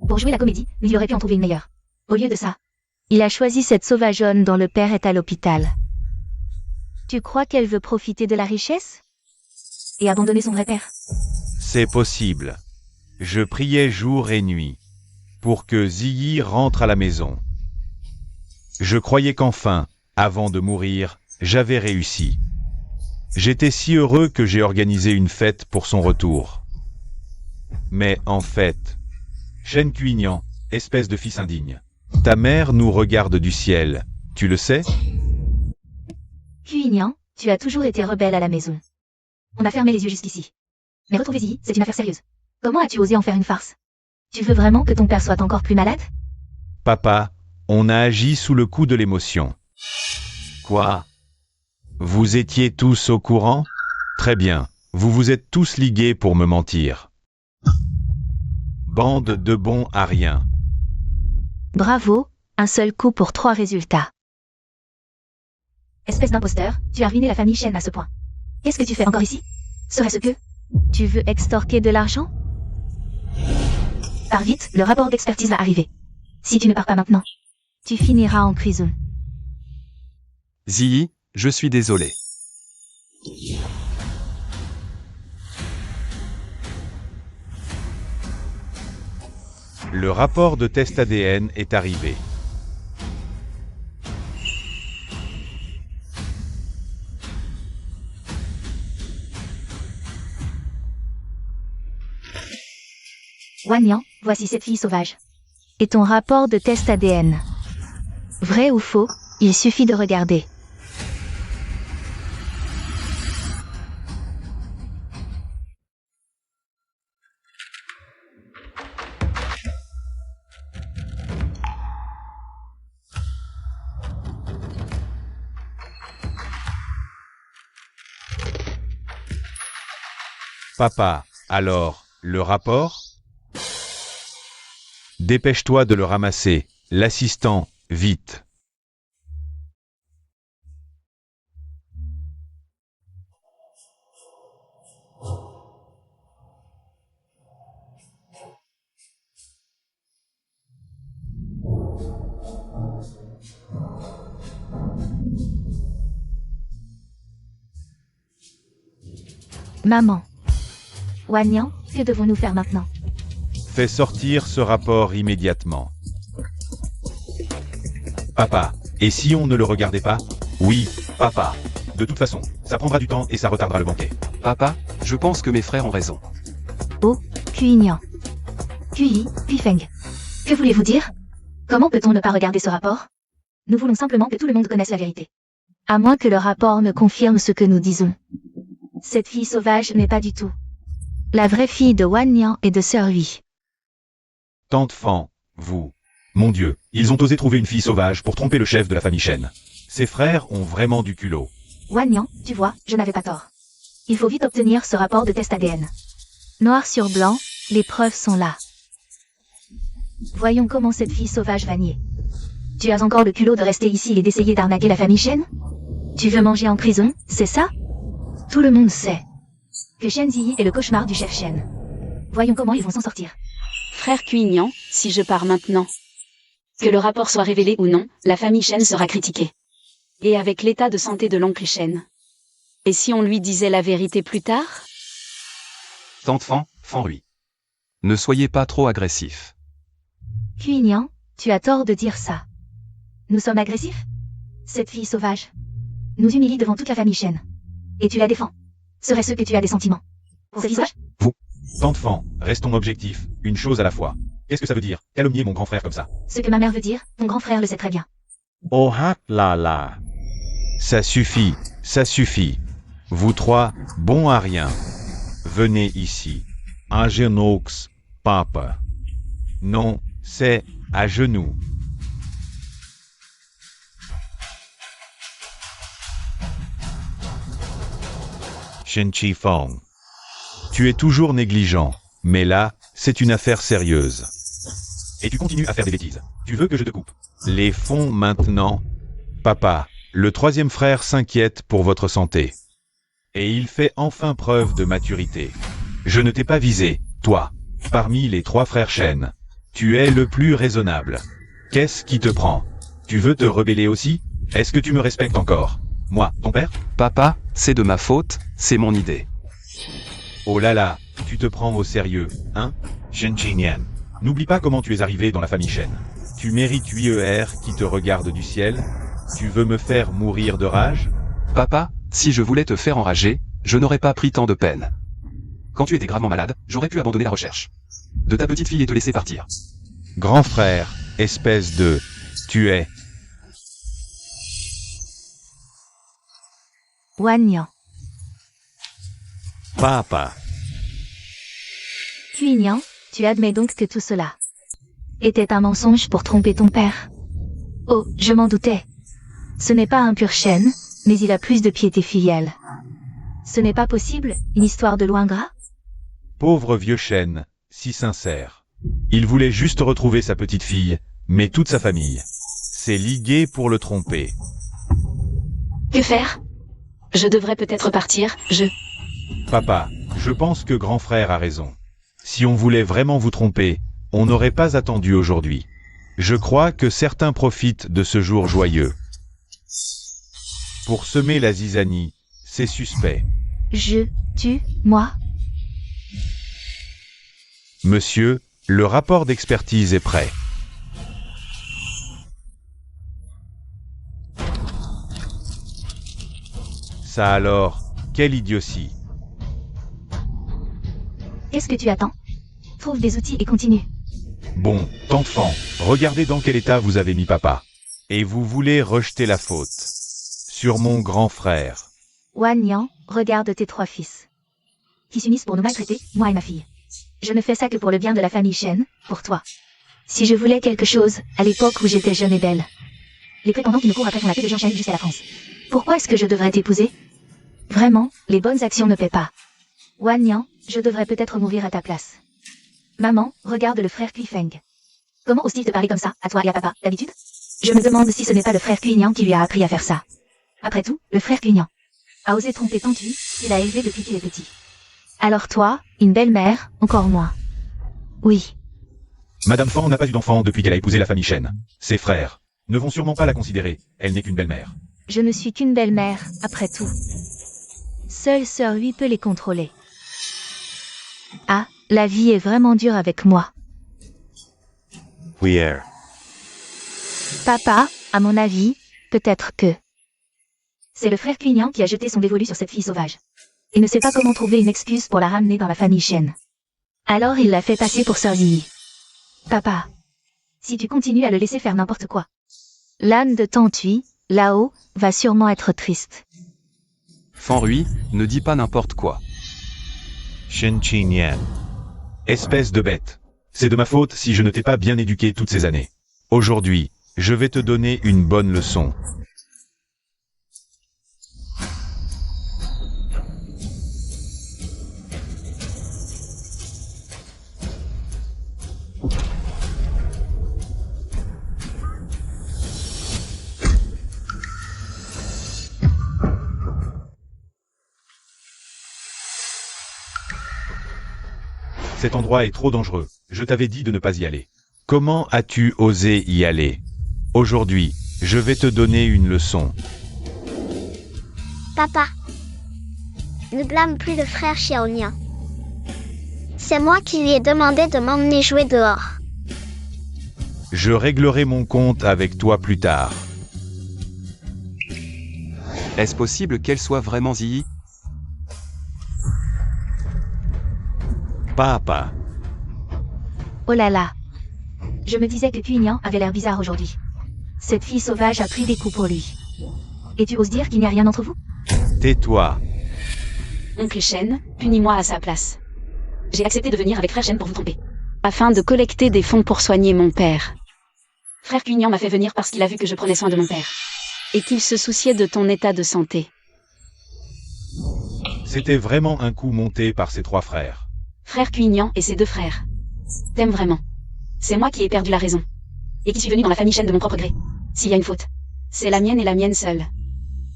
Pour jouer la comédie, mais il aurait pu en trouver une meilleure. Au lieu de ça, il a choisi cette sauvageonne dont le père est à l'hôpital. Tu crois qu'elle veut profiter de la richesse? Et abandonner son vrai père? C'est possible. Je priais jour et nuit pour que Ziyi rentre à la maison. Je croyais qu'enfin, avant de mourir, j'avais réussi. J'étais si heureux que j'ai organisé une fête pour son retour. Mais en fait, Shen Kuinian, espèce de fils indigne, ta mère nous regarde du ciel, tu le sais? Kuinian, tu as toujours été rebelle à la maison. On a fermé les yeux jusqu'ici. Mais retrouver Ziyi, c'est une affaire sérieuse. Comment as-tu osé en faire une farce? Tu veux vraiment que ton père soit encore plus malade? Papa, on a agi sous le coup de l'émotion. Quoi? Vous étiez tous au courant? Très bien, vous vous êtes tous ligués pour me mentir. Bande de bons à rien. Bravo, un seul coup pour 3 résultats. Espèce d'imposteur, tu as ruiné la famille Shen à ce point. Qu'est-ce que tu fais encore ici? Serait-ce que... Tu veux extorquer de l'argent? Pars vite, le rapport d'expertise va arriver. Si tu ne pars pas maintenant, Tu finiras en prison. Ziyi, je suis désolé. Le rapport de test ADN est arrivé. Wanyan, voici cette fille sauvage. Et ton rapport de test ADN. Vrai ou faux, il suffit de regarder. Papa, alors, le rapport? Dépêche-toi de le ramasser, l'assistant, vite. Maman. Wanyan, que devons-nous faire maintenant? Fais sortir ce rapport immédiatement. Papa, et si on ne le regardait pas? Oui, papa. De toute façon, ça prendra du temps et ça retardera le banquet. Papa, je pense que mes frères ont raison. Oh, Kuinyan. Kui, Pifeng. Que voulez-vous dire? Comment peut-on ne pas regarder ce rapport? Nous voulons simplement que tout le monde connaisse la vérité. À moins que le rapport me confirme ce que nous disons. Cette fille sauvage n'est pas du tout la vraie fille de Wanyan et de Sœur Hui. Tante Fan, vous. Mon Dieu, ils ont osé trouver une fille sauvage pour tromper le chef de la famille Shen. Ses frères ont vraiment du culot. Wanyan, tu vois, je n'avais pas tort. Il faut vite obtenir ce rapport de test ADN. Noir sur blanc, les preuves sont là. Voyons comment cette fille sauvage va nier. Tu as encore le culot de rester ici et d'essayer d'arnaquer la famille Shen? Tu veux manger en prison, c'est ça? Tout le monde sait que Shen Ziyi est le cauchemar du chef Shen. Voyons comment ils vont s'en sortir. Frère Kuinyan, si je pars maintenant, que le rapport soit révélé ou non, la famille Shen sera critiquée. Et avec l'état de santé de l'oncle Shen. Et si on lui disait la vérité plus tard? Tante Fan, Hui. Ne soyez pas trop agressif. Kuinyan, tu as tort de dire ça. Nous sommes agressifs? Cette fille sauvage nous humilie devant toute la famille Shen. Et tu la défends. Serait-ce que tu as des sentiments pour ce visage? Tante Fan, restons objectifs, une chose à la fois. Qu'est-ce que ça veut dire, calomnier mon grand frère comme ça? Ce que ma mère veut dire, ton grand frère le sait très bien. Oh là là. Ça suffit, ça suffit. Vous trois, bons à rien. Venez ici. À genoux, papa. Non, c'est à genoux. Shen Chi-Fong. Tu es toujours négligent, mais là, c'est une affaire sérieuse. Et tu continues à faire des bêtises. Tu veux que je te coupe? Les fonds maintenant. Papa, le troisième frère s'inquiète pour votre santé. Et il fait enfin preuve de maturité. Je ne t'ai pas visé, toi. Parmi les trois frères Shen, tu es le plus raisonnable. Qu'est-ce qui te prend? Tu veux te rebeller aussi? Est-ce que tu me respectes encore? Moi, ton père? Papa, c'est de ma faute, c'est mon idée. Oh là là, tu te prends au sérieux, hein? Shen Qingyan. N'oublie pas comment tu es arrivé dans la famille Shen. Tu mérites 8 ER qui te regardent du ciel. Tu veux me faire mourir de rage? Papa, si je voulais te faire enrager, je n'aurais pas pris tant de peine. Quand tu étais gravement malade, j'aurais pu abandonner la recherche de ta petite fille et te laisser partir. Grand frère, espèce de... Tu es... Wanyan. Papa. Kuinyan, tu admets donc que tout cela était un mensonge pour tromper ton père. Oh, je m'en doutais. Ce n'est pas un pur Shen, mais il a plus de piété filiale. Ce n'est pas possible, une histoire de loin gras? Pauvre vieux Shen, si sincère. Il voulait juste retrouver sa petite fille, mais toute sa famille s'est liguée pour le tromper. Que faire? Je devrais peut-être partir, Papa, je pense que grand frère a raison. Si on voulait vraiment vous tromper, on n'aurait pas attendu aujourd'hui. Je crois que certains profitent de ce jour joyeux pour semer la zizanie. C'est suspect. Moi? Monsieur, le rapport d'expertise est prêt. Ça alors, quelle idiotie. Qu'est-ce que tu attends? Trouve des outils et continue. Bon, d'enfant, regardez dans quel état vous avez mis papa. Et vous voulez rejeter la faute sur mon grand frère. Wan Yang, regarde tes 3 fils. Qui s'unissent pour nous maltraiter, moi et ma fille. Je ne fais ça que pour le bien de la famille Shen, pour toi. Si je voulais quelque chose, à l'époque où j'étais jeune et belle. Les prétendants qui me courent après font la queue de Jean Shen jusqu'à la France. Pourquoi est-ce que je devrais t'épouser? Vraiment, les bonnes actions ne paient pas. Wan Yang, je devrais peut-être mourir à ta place. Maman, regarde le frère Kui Feng. Comment ose-t-il te parler comme ça, à toi et à papa, d'habitude? Je me demande si ce n'est pas le frère Kui Yang qui lui a appris à faire ça. Après tout, le frère Kui Yang a osé tromper Tantu, qu'il a élevé depuis qu'il est petit. Alors toi, une belle-mère, encore moins. Oui. Madame Fan n'a pas eu d'enfant depuis qu'elle a épousé la famille Shen. Ses frères ne vont sûrement pas la considérer, elle n'est qu'une belle-mère. Je ne suis qu'une belle-mère, après tout. Seule Sœur Hui peut les contrôler. Ah, la vie est vraiment dure avec moi. We're. Papa, à mon avis, peut-être que... C'est le frère Clignant qui a jeté son dévolu sur cette fille sauvage. Il ne sait pas comment trouver une excuse pour la ramener dans la famille Shen. Alors il l'a fait passer pour Sœur Ziyi. Papa, si tu continues à le laisser faire n'importe quoi, l'âne de Tantui, là-haut, va sûrement être triste. Fan Rui, ne dis pas n'importe quoi. Shen Qingyan. Espèce de bête. C'est de ma faute si je ne t'ai pas bien éduqué toutes ces années. Aujourd'hui, je vais te donner une bonne leçon. Cet endroit est trop dangereux. Je t'avais dit de ne pas y aller. Comment as-tu osé y aller? Aujourd'hui, je vais te donner une leçon. Papa, ne blâme plus le frère Xiaolian. C'est moi qui lui ai demandé de m'emmener jouer dehors. Je réglerai mon compte avec toi plus tard. Est-ce possible qu'elle soit vraiment Ziyi? Papa. Oh là là. Je me disais que Cuignan avait l'air bizarre aujourd'hui. Cette fille sauvage a pris des coups pour lui. Et tu oses dire qu'il n'y a rien entre vous? Tais-toi. Oncle Shen, punis-moi à sa place. J'ai accepté de venir avec frère Shen pour vous tromper. Afin de collecter des fonds pour soigner mon père. Frère Cuignan m'a fait venir parce qu'il a vu que je prenais soin de mon père. Et qu'il se souciait de ton état de santé. C'était vraiment un coup monté par ses 3 frères. Frère Cuignan et ses 2 frères. T'aimes vraiment. C'est moi qui ai perdu la raison. Et qui suis venu dans la famille Shen de mon propre gré. S'il y a une faute, c'est la mienne et la mienne seule.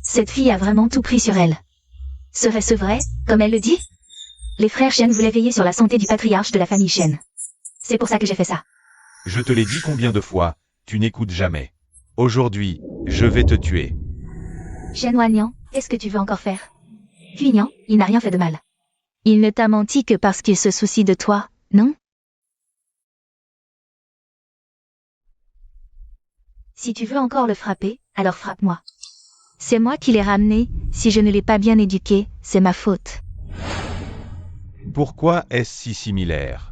Cette fille a vraiment tout pris sur elle. Serait-ce vrai, comme elle le dit? Les frères Shen voulaient veiller sur la santé du patriarche de la famille Shen. C'est pour ça que j'ai fait ça. Je te l'ai dit combien de fois, tu n'écoutes jamais. Aujourd'hui, je vais te tuer. Shen Wanyan, qu'est-ce que tu veux encore faire? Cuignan, il n'a rien fait de mal. Il ne t'a menti que parce qu'il se soucie de toi, non? Si tu veux encore le frapper, alors frappe-moi. C'est moi qui l'ai ramené, si je ne l'ai pas bien éduqué, c'est ma faute. Pourquoi est-ce si similaire?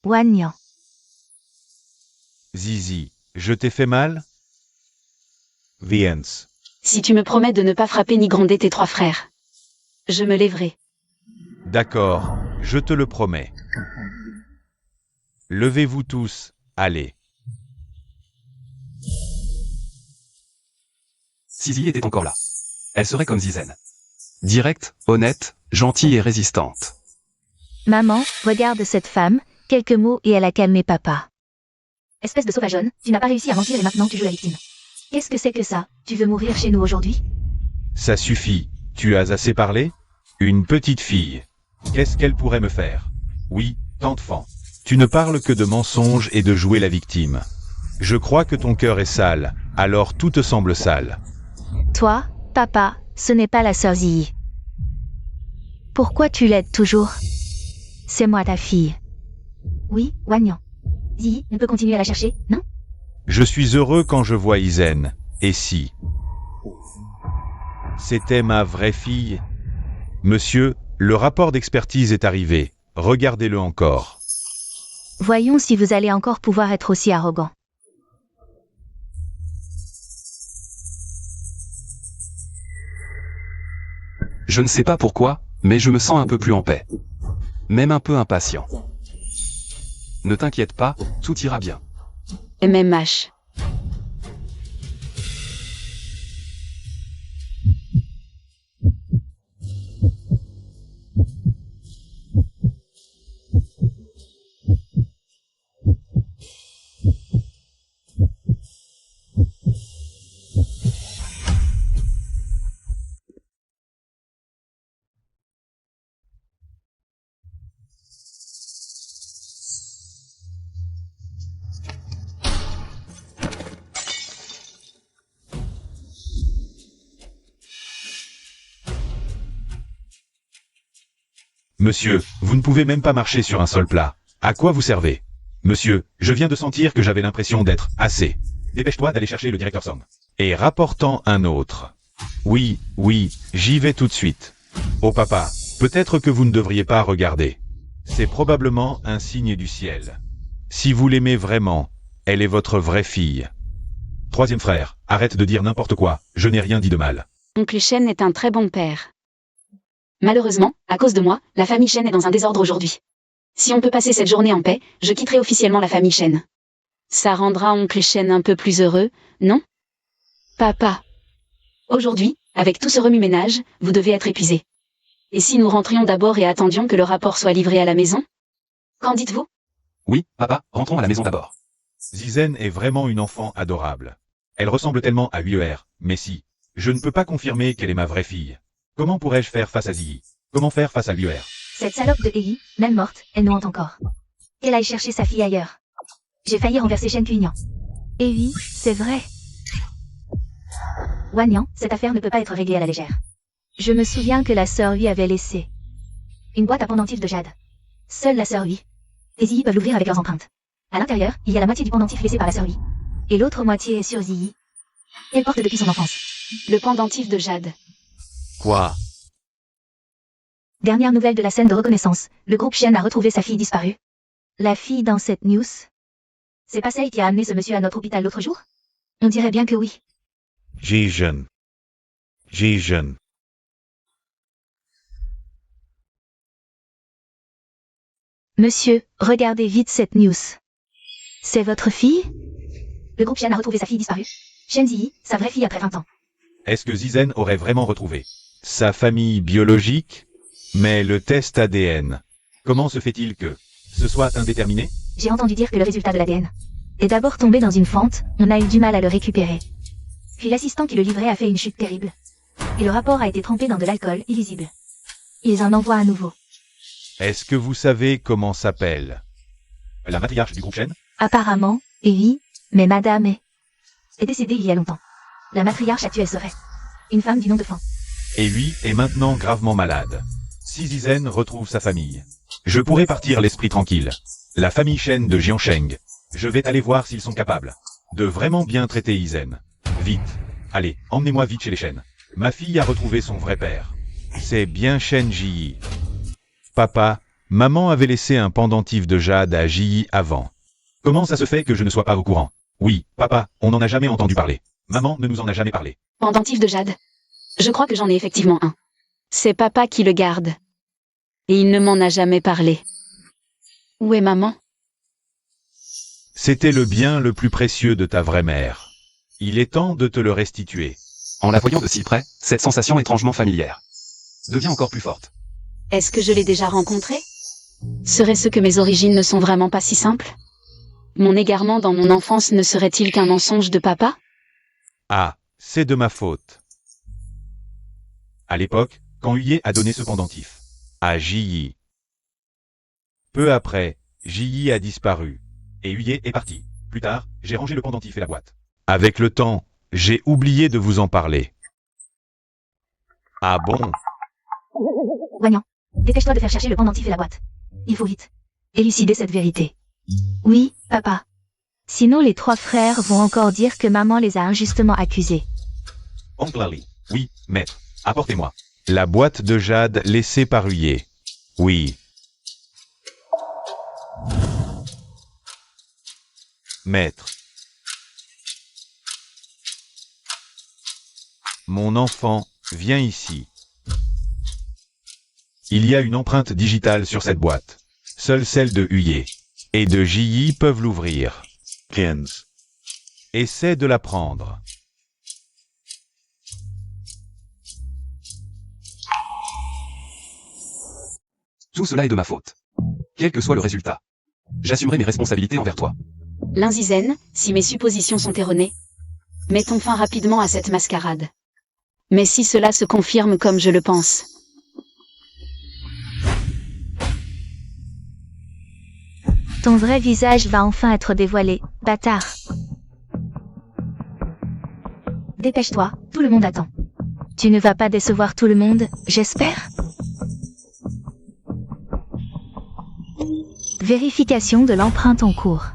Wanyan. Zizi, je t'ai fait mal? Viens. Si tu me promets de ne pas frapper ni gronder tes 3 frères, je me lèverai. D'accord, je te le promets. Levez-vous tous, allez. Si Ziyi était encore là, elle serait comme Zizen. Directe, honnête, gentille et résistante. Maman, regarde cette femme, quelques mots et elle a calmé papa. Espèce de sauvageonne, tu n'as pas réussi à mentir et maintenant tu joues la victime. Qu'est-ce que c'est que ça? Tu veux mourir chez nous aujourd'hui? Ça suffit, tu as assez parlé? Une petite fille. Qu'est-ce qu'elle pourrait me faire? Oui, tante Fan. Tu ne parles que de mensonges et de jouer la victime. Je crois que ton cœur est sale, alors tout te semble sale. Toi, papa, ce n'est pas la sœur Ziyi. Pourquoi tu l'aides toujours? C'est moi ta fille. Oui, Wanyan. Ziyi ne peut continuer à la chercher, non? Je suis heureux quand je vois Izen. Et si c'était ma vraie fille? Monsieur, le rapport d'expertise est arrivé. Regardez-le encore. Voyons si vous allez encore pouvoir être aussi arrogant. Je ne sais pas pourquoi, mais je me sens un peu plus en paix. Même un peu impatient. Ne t'inquiète pas, tout ira bien. MMH. Monsieur, vous ne pouvez même pas marcher sur un sol plat. À quoi vous servez? Monsieur, je viens de sentir que j'avais l'impression d'être assez. Dépêche-toi d'aller chercher le directeur Song. Et rapportant un autre. Oui, j'y vais tout de suite. Oh papa, peut-être que vous ne devriez pas regarder. C'est probablement un signe du ciel. Si vous l'aimez vraiment, elle est votre vraie fille. Troisième frère, arrête de dire n'importe quoi, je n'ai rien dit de mal. Oncle Shen est un très bon père. Malheureusement, à cause de moi, la famille Shen est dans un désordre aujourd'hui. Si on peut passer cette journée en paix, je quitterai officiellement la famille Shen. Ça rendra Oncle Shen un peu plus heureux, non? Papa. Aujourd'hui, avec tout ce remue-ménage, vous devez être épuisé. Et si nous rentrions d'abord et attendions que le rapport soit livré à la maison? Qu'en dites-vous? Oui, papa, rentrons à la maison d'abord. Zizen est vraiment une enfant adorable. Elle ressemble tellement à UER, mais si, je ne peux pas confirmer qu'elle est ma vraie fille. Comment pourrais-je faire face à Ziyi? Comment faire face à UER? Cette salope de Ei, même morte, elle nous hante encore. Qu'elle aille chercher sa fille ailleurs. J'ai failli renverser Shen Kuignan. Ei, c'est vrai. Wanyan, cette affaire ne peut pas être réglée à la légère. Je me souviens que la sœur lui avait laissé une boîte à pendentifs de jade. Seule la sœur lui. Les Ziyi peuvent l'ouvrir avec leurs empreintes. À l'intérieur, il y a la moitié du pendentif laissé par la sœur lui. Et l'autre moitié est sur Ziyi. Elle porte depuis son enfance. Le pendentif de jade. Quoi? Dernière nouvelle de la scène de reconnaissance, le groupe Shen a retrouvé sa fille disparue. La fille dans cette news? C'est pas celle qui a amené ce monsieur à notre hôpital l'autre jour? On dirait bien que oui. Jijen. Monsieur, regardez vite cette news. C'est votre fille? Le groupe Shen a retrouvé sa fille disparue. Shen Ziyi, sa vraie fille après 20 ans. Est-ce que Zizen aurait vraiment retrouvé sa famille biologique? Mais le test ADN, comment se fait-il que ce soit indéterminé? J'ai entendu dire que le résultat de l'ADN est d'abord tombé dans une fente, on a eu du mal à le récupérer. Puis l'assistant qui le livrait a fait une chute terrible. Et le rapport a été trempé dans de l'alcool illisible. Ils en envoient à nouveau. Est-ce que vous savez comment s'appelle la matriarche du groupe Shen? Apparemment, oui, mais madame est décédée il y a longtemps. La matriarche actuelle serait une femme du nom de Fan. Et lui est maintenant gravement malade. Si Zizen retrouve sa famille, je pourrai partir l'esprit tranquille. La famille Shen de Jiansheng. Je vais aller voir s'ils sont capables de vraiment bien traiter Izen. Vite. Allez, emmenez-moi vite chez les Shen. Ma fille a retrouvé son vrai père. C'est bien Shen Ji. Papa, maman avait laissé un pendentif de jade à Ji avant. Comment ça se fait que je ne sois pas au courant? Oui, papa, on n'en a jamais entendu parler. Maman ne nous en a jamais parlé. Pendentif de jade. Je crois que j'en ai effectivement un. C'est papa qui le garde. Et il ne m'en a jamais parlé. Où est maman? C'était le bien le plus précieux de ta vraie mère. Il est temps de te le restituer. En la voyant de si près, cette sensation étrangement familière devient encore plus forte. Est-ce que je l'ai déjà rencontrée? Serait-ce que mes origines ne sont vraiment pas si simples? Mon égarement dans mon enfance ne serait-il qu'un mensonge de papa? Ah, c'est de ma faute. À l'époque, quand Huye a donné ce pendentif à Ji. Peu après, Ji a disparu. Et Huye est parti. Plus tard, j'ai rangé le pendentif et la boîte. Avec le temps, j'ai oublié de vous en parler. Ah bon? Wagnan, dépêche-toi de faire chercher le pendentif et la boîte. Il faut vite élucider cette vérité. Oui, papa. Sinon les 3 frères vont encore dire que maman les a injustement accusés. Oncle Ali. Oui, maître. Apportez-moi. La boîte de jade laissée par Huye. Oui. Maître. Mon enfant, viens ici. Il y a une empreinte digitale sur cette boîte. Seules celles de Huye et de Ji peuvent l'ouvrir. 15. Essaie de la prendre. Tout cela est de ma faute. Quel que soit le résultat. J'assumerai mes responsabilités envers toi. Linzizen, si mes suppositions sont erronées, mettons fin rapidement à cette mascarade. Mais si cela se confirme comme je le pense, Ton vrai visage va enfin être dévoilé, bâtard. Dépêche-toi, tout le monde attend. Tu ne vas pas décevoir tout le monde, j'espère? Vérification de l'empreinte en cours.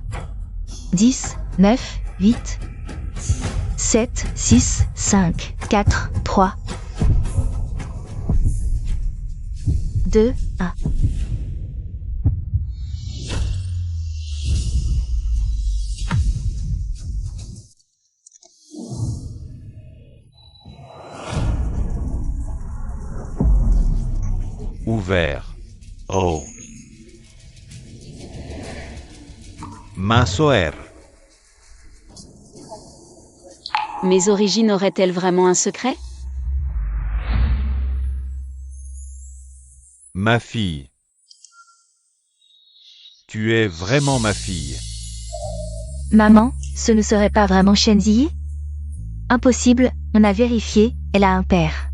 10, 9, 8, 7, 6, 5, 4, 3, 2, 1. Ouvert. Oh. Masoer. mes origines auraient-elles vraiment un secret? Ma fille. Tu es vraiment ma fille. Maman, ce ne serait pas vraiment Shenzi? Impossible, on a vérifié, elle a un père.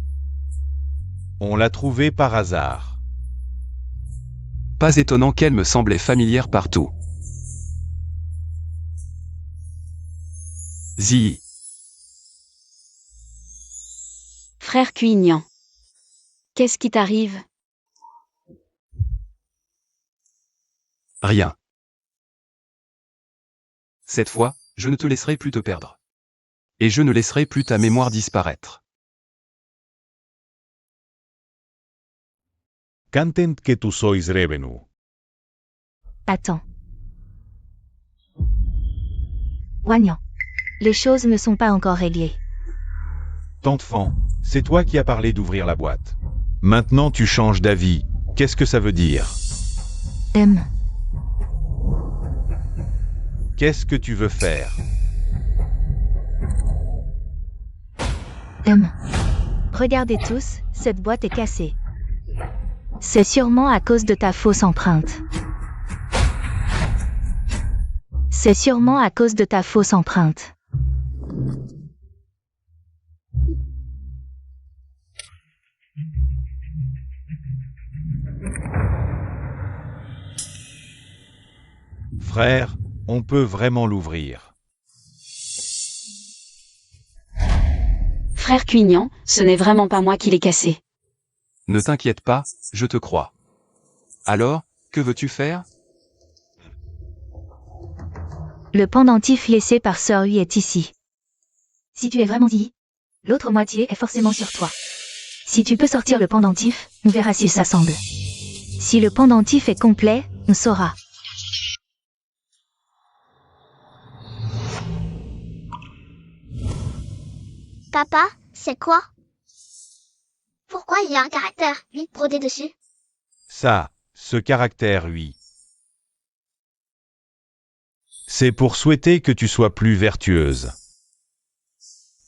On l'a trouvée par hasard. Pas étonnant qu'elle me semblait familière partout. Zi. Frère Cuignan. Qu'est-ce qui t'arrive? Rien. Cette fois, je ne te laisserai plus te perdre. Et je ne laisserai plus ta mémoire disparaître. Cantent que tu sois revenu. Attends. Wagnan. Les choses ne sont pas encore réglées. Tante Fan, c'est toi qui as parlé d'ouvrir la boîte. Maintenant tu changes d'avis. Qu'est-ce que ça veut dire? Qu'est-ce que tu veux faire? Regardez tous, cette boîte est cassée. C'est sûrement à cause de ta fausse empreinte. C'est sûrement à cause de ta fausse empreinte. Frère, on peut vraiment l'ouvrir. Frère Cuignan, ce n'est vraiment pas moi qui l'ai cassé. Ne t'inquiète pas, je te crois. Alors, que veux-tu faire? Le pendentif laissé par Sœur Hui est ici. Si tu es vraiment dit, l'autre moitié est forcément sur toi. Si tu peux sortir le pendentif, on verra s'il s'assemble. Si le pendentif est complet, on saura. Papa, c'est quoi? Pourquoi il y a un caractère 8 brodé dessus? Ça, ce caractère, oui. C'est pour souhaiter que tu sois plus vertueuse.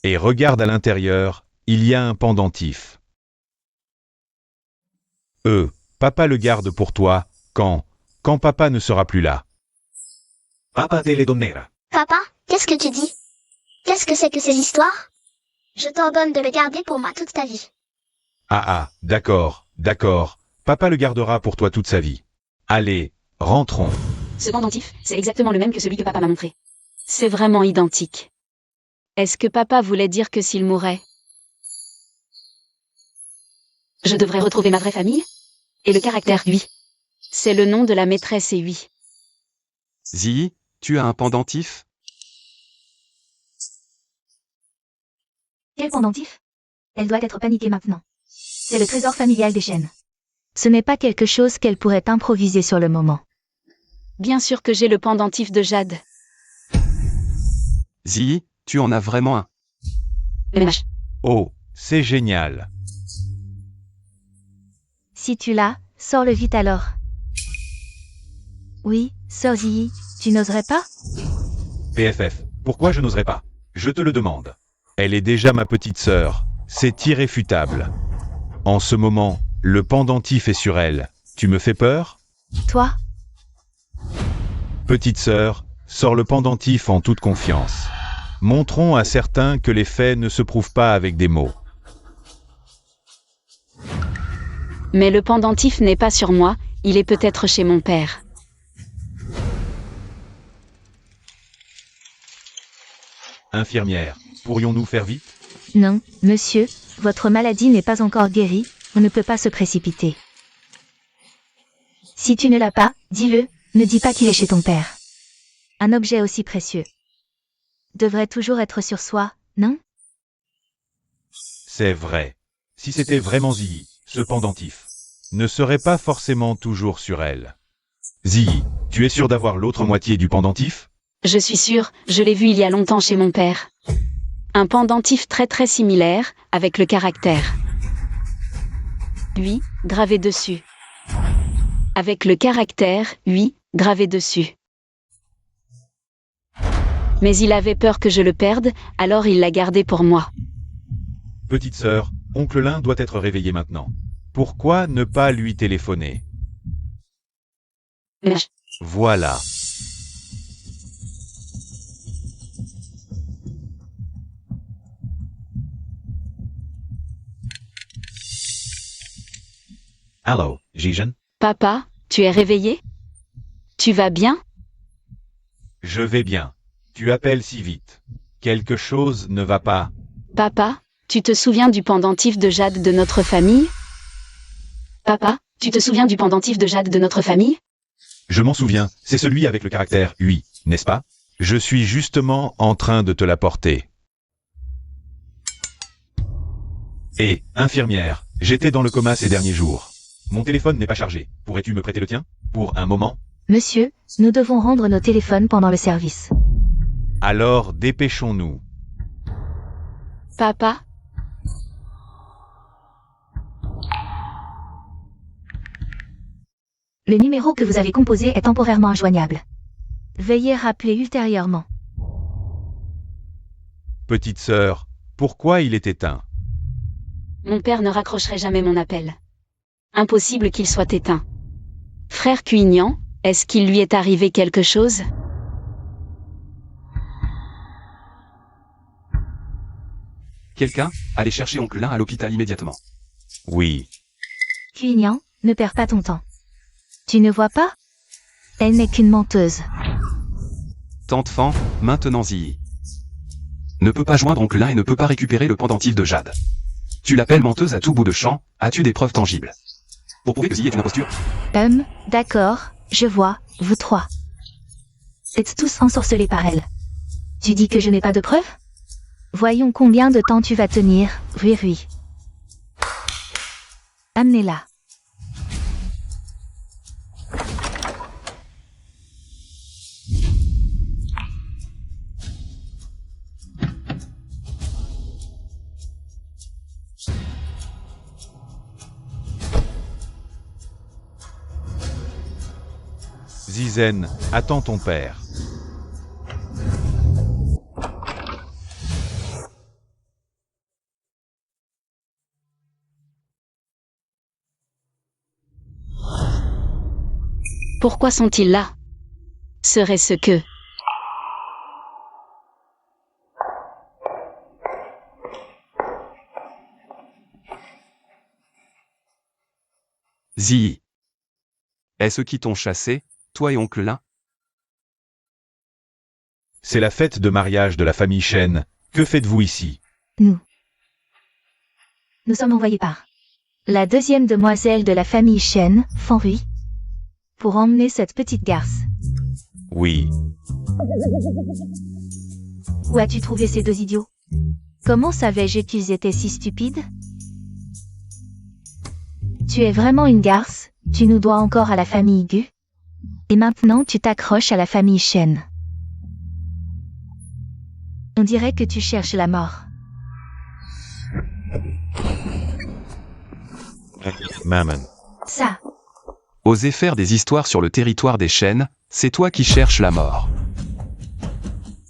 Et regarde à l'intérieur, il y a un pendentif. Papa le garde pour toi, quand papa ne sera plus là. Papa te le donnera. Papa, qu'est-ce que tu dis? Qu'est-ce que c'est que ces histoires? Je t'ordonne de le garder pour moi toute ta vie. D'accord, d'accord. Papa le gardera pour toi toute sa vie. Allez, rentrons. Ce pendentif, c'est exactement le même que celui que papa m'a montré. C'est vraiment identique. Est-ce que papa voulait dire que s'il mourait, je devrais retrouver ma vraie famille? Et le caractère, oui. C'est le nom de la maîtresse et oui. Zii, tu as un pendentif? Quel pendentif? Elle doit être paniquée maintenant. C'est le trésor familial des Shen. Ce n'est pas quelque chose qu'elle pourrait improviser sur le moment. Bien sûr que j'ai le pendentif de Jade. Zii, tu en as vraiment un. MH. Oh, c'est génial. Si tu l'as, sors-le vite alors. Oui, sœur Zii, tu n'oserais pas? PFF, pourquoi je n'oserais pas? Je te le demande. Elle est déjà ma petite sœur. C'est irréfutable. En ce moment, le pendentif est sur elle. Tu me fais peur? Toi? Petite sœur, sors le pendentif en toute confiance. Montrons à certains que les faits ne se prouvent pas avec des mots. Mais le pendentif n'est pas sur moi, il est peut-être chez mon père. Infirmière, pourrions-nous faire vite? Non, monsieur, votre maladie n'est pas encore guérie, on ne peut pas se précipiter. Si tu ne l'as pas, dis-le, ne dis pas qu'il est chez ton père. Un objet aussi précieux devrait toujours être sur soi, non? C'est vrai. Si c'était vraiment Zii, ce pendentif ne serait pas forcément toujours sur elle. Zii, tu es sûr d'avoir l'autre moitié du pendentif? Je suis sûre, je l'ai vu il y a longtemps chez mon père. Un pendentif très similaire, avec le caractère. Oui, gravé dessus. Avec le caractère, oui, gravé dessus. Mais il avait peur que je le perde, alors il l'a gardé pour moi. Petite sœur, oncle Lin doit être réveillé maintenant. Pourquoi ne pas lui téléphoner? MH. Voilà. Allô, Jijen? Papa, tu es réveillé? Tu vas bien? Je vais bien. Tu appelles si vite. Quelque chose ne va pas. Papa, tu te souviens du pendentif de Jade de notre famille? Papa, tu te souviens du pendentif de Jade de notre famille? Je m'en souviens, c'est celui avec le caractère « oui », n'est-ce pas? Je suis justement en train de te l'apporter. Hé, infirmière, j'étais dans le coma ces derniers jours. Mon téléphone n'est pas chargé. Pourrais-tu me prêter le tien? Pour un moment? Monsieur, nous devons rendre nos téléphones pendant le service. Alors, dépêchons-nous. Papa? Le numéro que vous avez composé est temporairement injoignable. Veuillez rappeler ultérieurement. Petite sœur, pourquoi il est éteint? Mon père ne raccrocherait jamais mon appel. Impossible qu'il soit éteint. Frère Cuignan, est-ce qu'il lui est arrivé quelque chose? Quelqu'un? Allez chercher oncle Lin à l'hôpital immédiatement. Oui. Cuignan, ne perds pas ton temps. Tu ne vois pas? Elle n'est qu'une menteuse. Tante Fan, maintenant Zii. Ne peut pas joindre oncle Lin et ne peut pas récupérer le pendentif de Jade. Tu l'appelles menteuse à tout bout de champ, as-tu des preuves tangibles? Pour prouver que Zii est une imposture? D'accord, je vois, vous trois. Êtes tous ensorcelés par elle. Tu dis que je n'ai pas de preuves? Voyons combien de temps tu vas tenir, Rui. Amenez-la. Zizen, attends ton père. Pourquoi sont-ils là? Serait-ce que... Zi. Est-ce qui t'ont chassé, toi et oncle Lin? C'est la fête de mariage de la famille Shen. Que faites-vous ici? Nous sommes envoyés par la deuxième demoiselle de la famille Shen, Fanrui, pour emmener cette petite garce. Oui. Où as-tu trouvé ces deux idiots? Comment savais-je qu'ils étaient si stupides? Tu es vraiment une garce, tu nous dois encore à la famille Gu. Et maintenant tu t'accroches à la famille Shen. On dirait que tu cherches la mort. Maman. Ça, Oser faire des histoires sur le territoire des Shen, c'est toi qui cherches la mort.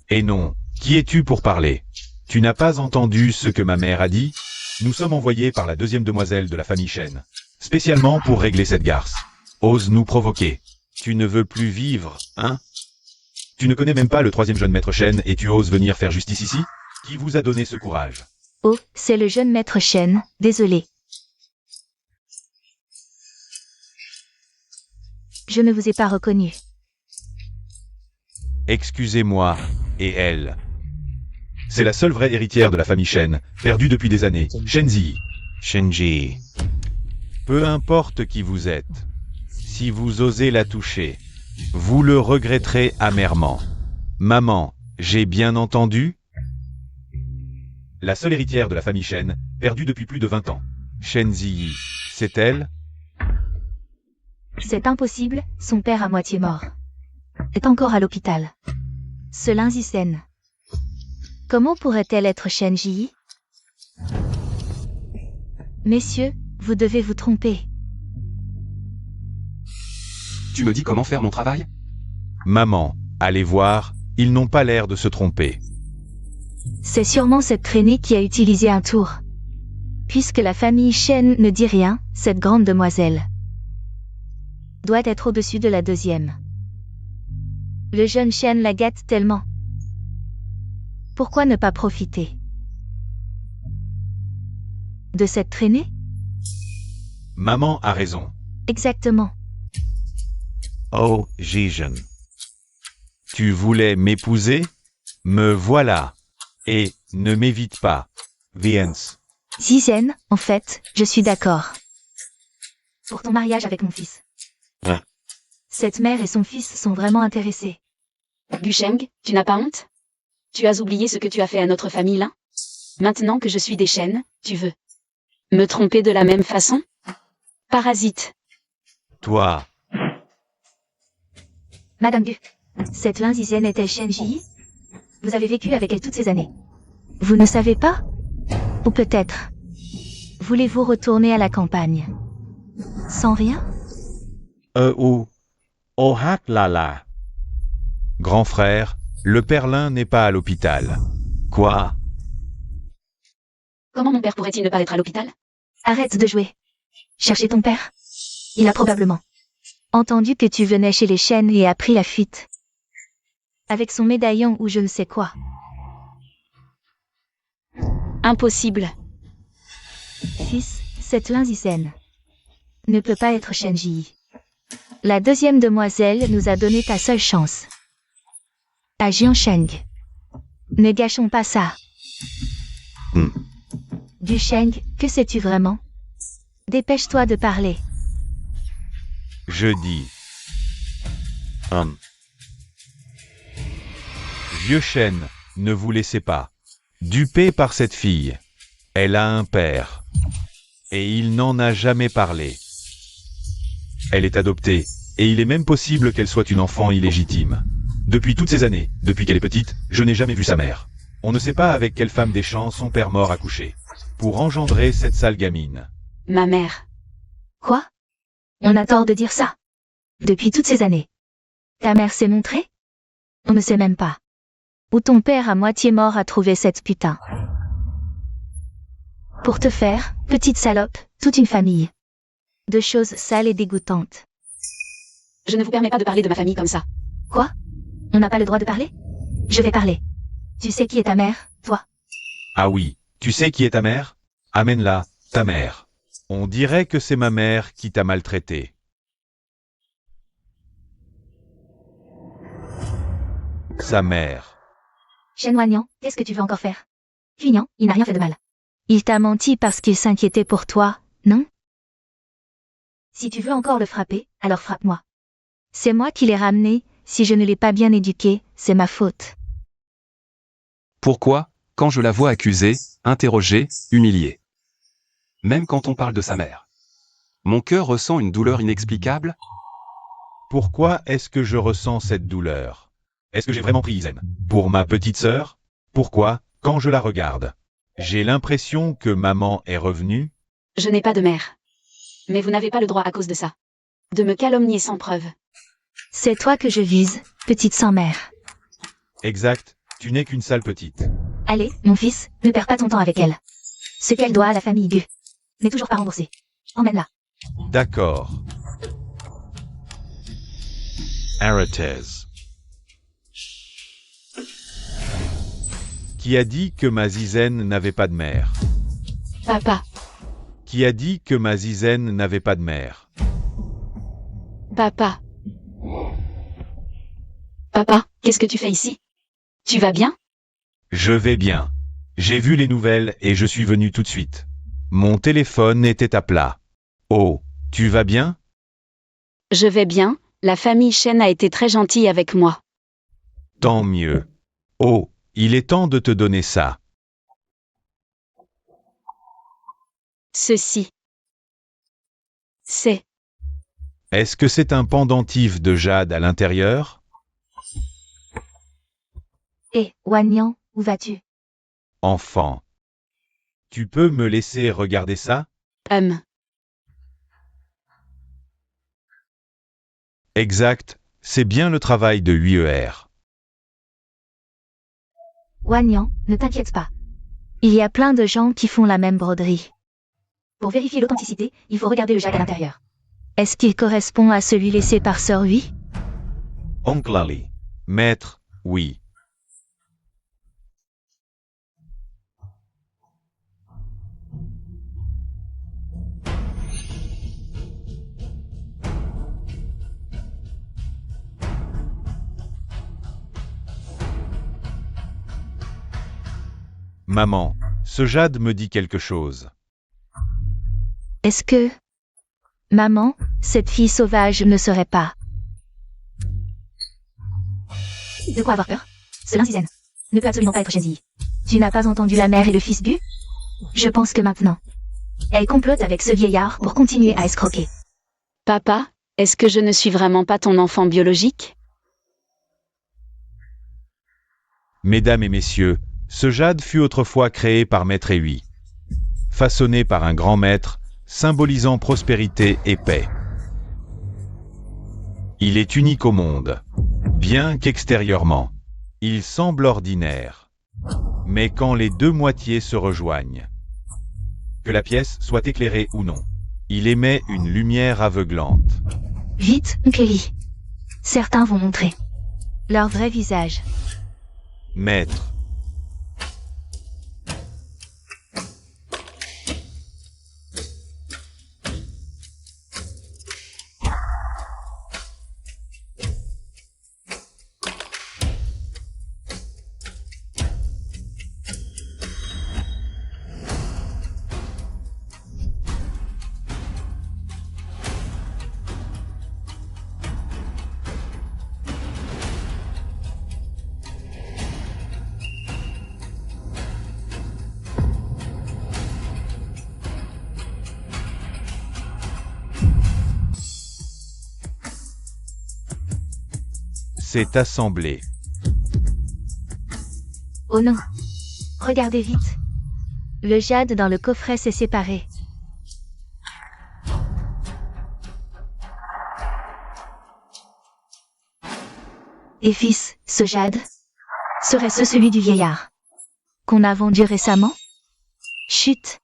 Et non, qui es-tu pour parler? Tu n'as pas entendu ce que ma mère a dit? Nous sommes envoyés par la deuxième demoiselle de la famille Shen, spécialement pour régler cette garce. Ose nous provoquer. Tu ne veux plus vivre, hein? Tu ne connais même pas le troisième jeune maître Shen et tu oses venir faire justice ici? Qui vous a donné ce courage? oh, c'est le jeune maître Shen, désolé. Je ne vous ai pas reconnu. Excusez-moi, et elle. C'est la seule vraie héritière de la famille Shen, perdue depuis des années, Shenzi. Shenji. Peu importe qui vous êtes, si vous osez la toucher, vous le regretterez amèrement. Maman, j'ai bien entendu? La seule héritière de la famille Shen, perdue depuis plus de 20 ans. Shenzi, c'est elle? C'est impossible, son père à moitié mort est encore à l'hôpital. Ce Lin Zisen. Comment pourrait-elle être Shenji? Messieurs, vous devez vous tromper. Tu me dis comment faire mon travail? Maman, allez voir, ils n'ont pas l'air de se tromper. C'est sûrement cette traînée qui a utilisé un tour. Puisque la famille Shen ne dit rien, cette grande demoiselle doit être au-dessus de la deuxième. Le jeune Shen la gâte tellement. Pourquoi ne pas profiter de cette traînée? Maman a raison. Exactement. Oh, Jijen. Tu voulais m'épouser? Me voilà. Et, ne m'évite pas. Viens. Zizen, en fait, je suis d'accord. Pour ton mariage avec mon fils. Ouais. Cette mère et son fils sont vraiment intéressés. Busheng, tu n'as pas honte? Tu as oublié ce que tu as fait à notre famille là? Maintenant que je suis des Shen, tu veux me tromper de la même façon? Parasite. Toi. Madame Gu, cette Lin Zizen est-elle Shenji? Vous avez vécu avec elle toutes ces années. Vous ne savez pas? Ou peut-être voulez-vous retourner à la campagne? Sans rien? Oh hack là. Grand frère, le père Lin n'est pas à l'hôpital. Quoi? Comment mon père pourrait-il ne pas être à l'hôpital? Arrête de jouer. Cherchez ton père. Il a probablement entendu que tu venais chez les Shen et a pris la fuite. Avec son médaillon ou je ne sais quoi. Impossible. Fils, cette Lin Zisen ne peut pas être Shenji. La deuxième demoiselle nous a donné ta seule chance. À Jiansheng. Ne gâchons pas ça. Du Sheng, que sais-tu vraiment? Dépêche-toi de parler. Je dis. Vieux Shen, ne vous laissez pas duper par cette fille. Elle a un père. Et il n'en a jamais parlé. Elle est adoptée, et il est même possible qu'elle soit une enfant illégitime. Depuis toutes ces années, depuis qu'elle est petite, je n'ai jamais vu sa mère. On ne sait pas avec quelle femme des champs son père mort a couché. Pour engendrer cette sale gamine. Ma mère. Quoi? On a tort de dire ça. Depuis toutes ces années. Ta mère s'est montrée? On ne sait même pas. Où ton père à moitié mort a trouvé cette putain. Pour te faire, petite salope, toute une famille de choses sales et dégoûtantes. Je ne vous permets pas de parler de ma famille comme ça. Quoi? On n'a pas le droit de parler? Je vais parler. Tu sais qui est ta mère, toi? Ah oui, tu sais qui est ta mère? Amène-la, ta mère. On dirait que c'est ma mère qui t'a maltraité. Sa mère. Shen Wanyan, qu'est-ce que tu veux encore faire? Fuyant, il n'a rien fait de mal. Il t'a menti parce qu'il s'inquiétait pour toi, non? Si tu veux encore le frapper, alors frappe-moi. C'est moi qui l'ai ramené, si je ne l'ai pas bien éduqué, c'est ma faute. Pourquoi, quand je la vois accusée, interrogée, humiliée? Même quand on parle de sa mère. Mon cœur ressent une douleur inexplicable. Pourquoi est-ce que je ressens cette douleur? Est-ce que j'ai vraiment pris Izen pour ma petite sœur? Pourquoi, quand je la regarde, j'ai l'impression que maman est revenue? Je n'ai pas de mère. Mais vous n'avez pas le droit à cause de ça. De me calomnier sans preuve. C'est toi que je vise, petite sans mère. Exact, tu n'es qu'une sale petite. Allez, mon fils, ne perds pas ton temps avec elle. Ce qu'elle doit à la famille Gu n'est toujours pas remboursé. Emmène-la. D'accord. Aratez. Qui a dit que ma zizane n'avait pas de mère? Papa, Qui a dit que ma zizane n'avait pas de mère? papa. Papa, qu'est-ce que tu fais ici? Tu vas bien? Je vais bien. J'ai vu les nouvelles et je suis venu tout de suite. Mon téléphone était à plat. Oh, tu vas bien? Je vais bien, la famille Shen a été très gentille avec moi. Tant mieux. Oh, il est temps de te donner ça. Ceci. C'est. Est-ce que c'est un pendentif de jade à l'intérieur? Hé, Wanyan, où vas-tu? Enfant. Tu peux me laisser regarder ça? Exact, c'est bien le travail de 8ER. Wanyan, ne t'inquiète pas. Il y a plein de gens qui font la même broderie. Pour vérifier l'authenticité, il faut regarder le jade à l'intérieur. Est-ce qu'il correspond à celui laissé par Sœur Oui? Oncle Ali. Maître, oui. Maman, ce jade me dit quelque chose. Est-ce que... Maman, cette fille sauvage ne serait pas... De quoi avoir peur? Ce Linzizen ne peut absolument pas être Shenzi. Tu n'as pas entendu la mère et le fils Bu? Je pense que maintenant, elle complote avec ce vieillard pour continuer à escroquer. Papa, est-ce que je ne suis vraiment pas ton enfant biologique? Mesdames et messieurs, ce jade fut autrefois créé par Maître Ewi. Façonné par un grand maître, symbolisant prospérité et paix. Il est unique au monde. Bien qu'extérieurement, il semble ordinaire. Mais quand les deux moitiés se rejoignent, que la pièce soit éclairée ou non, il émet une lumière aveuglante. Vite, Kelly. Certains vont montrer Leur vrai visage. Maître. C'est assemblé. Oh non. Regardez vite. Le jade dans le coffret s'est séparé. Et fils, ce jade serait-ce celui du vieillard Qu'on a vendu récemment? Chut.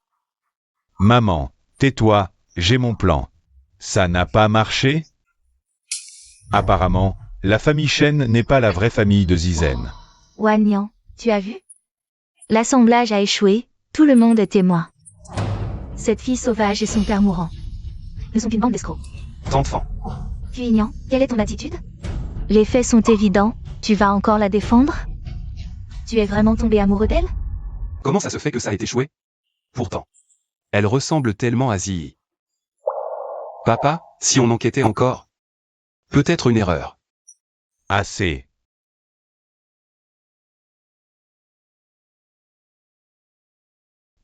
Maman, tais-toi, j'ai mon plan. Ça n'a pas marché? Apparemment, la famille Shen n'est pas la vraie famille de Zizen. Wanyan, tu as vu? L'assemblage a échoué, tout le monde est témoin. Cette fille sauvage et son père mourant ne sont qu'une bande d'escrocs. D'enfant. Cuignan, quelle est ton attitude? Les faits sont évidents, tu vas encore la défendre? Tu es vraiment tombé amoureux d'elle? Comment ça se fait que ça ait échoué? Pourtant. Elle ressemble tellement à Ziyi. Papa, si on enquêtait encore. Peut-être une erreur. Assez.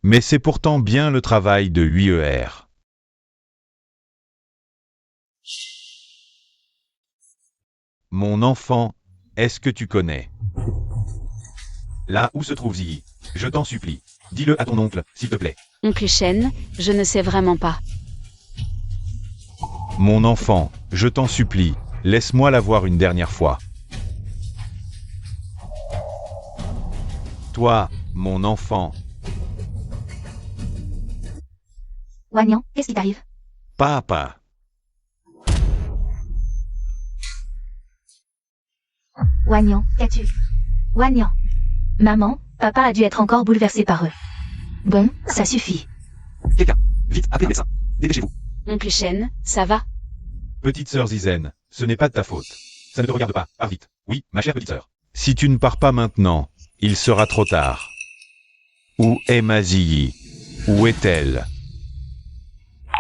Mais c'est pourtant bien le travail de 8ER. Mon enfant, est-ce que tu connais? Là où se trouve Ziyi? Je t'en supplie. Dis-le à ton oncle, s'il te plaît. Oncle Shen, je ne sais vraiment pas. Mon enfant, je t'en supplie, laisse-moi la voir une dernière fois. Toi, mon enfant, Wagnan, qu'est-ce qui t'arrive? papa, Wagnan, qu'as-tu? Wagnan. Maman, papa a dû être encore bouleversé par eux. Bon, ça suffit. Quelqu'un. Vite, appelez le médecin. Dépêchez-vous. Oncle Shen, ça va? petite sœur Zizen, ce n'est pas de ta faute. Ça ne te regarde pas, pars vite. Oui, ma chère petite sœur. Si tu ne pars pas maintenant, il sera trop tard. Où est ma Ziyi? Où est-elle?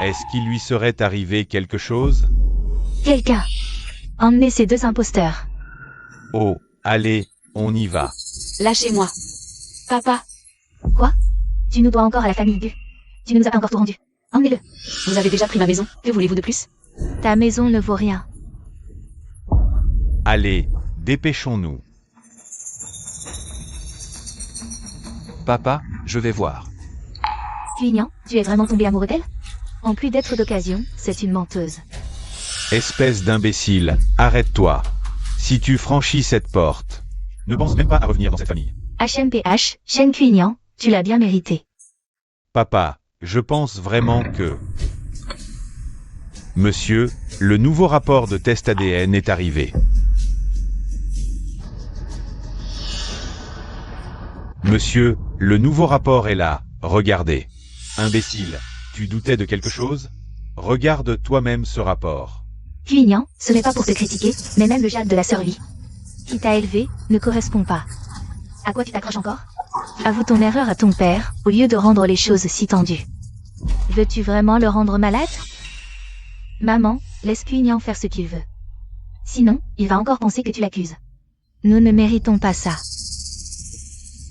Est-ce qu'il lui serait arrivé quelque chose? Quelqu'un. Emmenez ces deux imposteurs. Oh, allez, on y va. Lâchez-moi. Papa, Quoi? Tu nous dois encore à la famille Gu. Tu ne nous as pas encore tout rendu. Emmenez-le. vous avez déjà pris ma maison, que voulez-vous de plus? Ta maison ne vaut rien. Allez, dépêchons-nous. Papa, je vais voir. Cuignan, tu es vraiment tombé amoureux d'elle? En plus d'être d'occasion, c'est une menteuse. Espèce d'imbécile, arrête-toi. Si tu franchis cette porte, ne pense même pas à revenir dans cette famille. HMPH, Shen Cuignan, tu l'as bien mérité. Papa, je pense vraiment que... Monsieur, le nouveau rapport de test ADN est arrivé. Monsieur, le nouveau rapport est là, regardez. Imbécile, tu doutais de quelque chose? Regarde toi-même ce rapport. Cuignan, ce n'est pas pour te critiquer, mais même le Jade de la sœur Vie qui t'a élevé ne correspond pas. À quoi tu t'accroches encore? Avoue ton erreur à ton père, au lieu de rendre les choses si tendues. Veux-tu vraiment le rendre malade? Maman, laisse Cuignan faire ce qu'il veut. Sinon, il va encore penser que tu l'accuses. Nous ne méritons pas ça.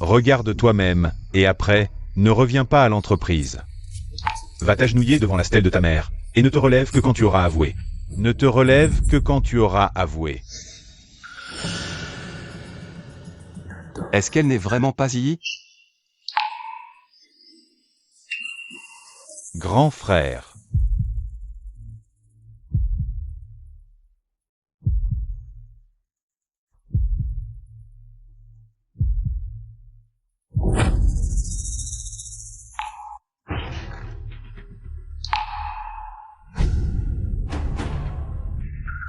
Regarde toi-même, et après, ne reviens pas à l'entreprise. Va t'agenouiller devant la stèle de ta mère, et ne te relève que quand tu auras avoué. Ne te relève que quand tu auras avoué. Est-ce qu'elle n'est vraiment pas Ziyi? Grand frère.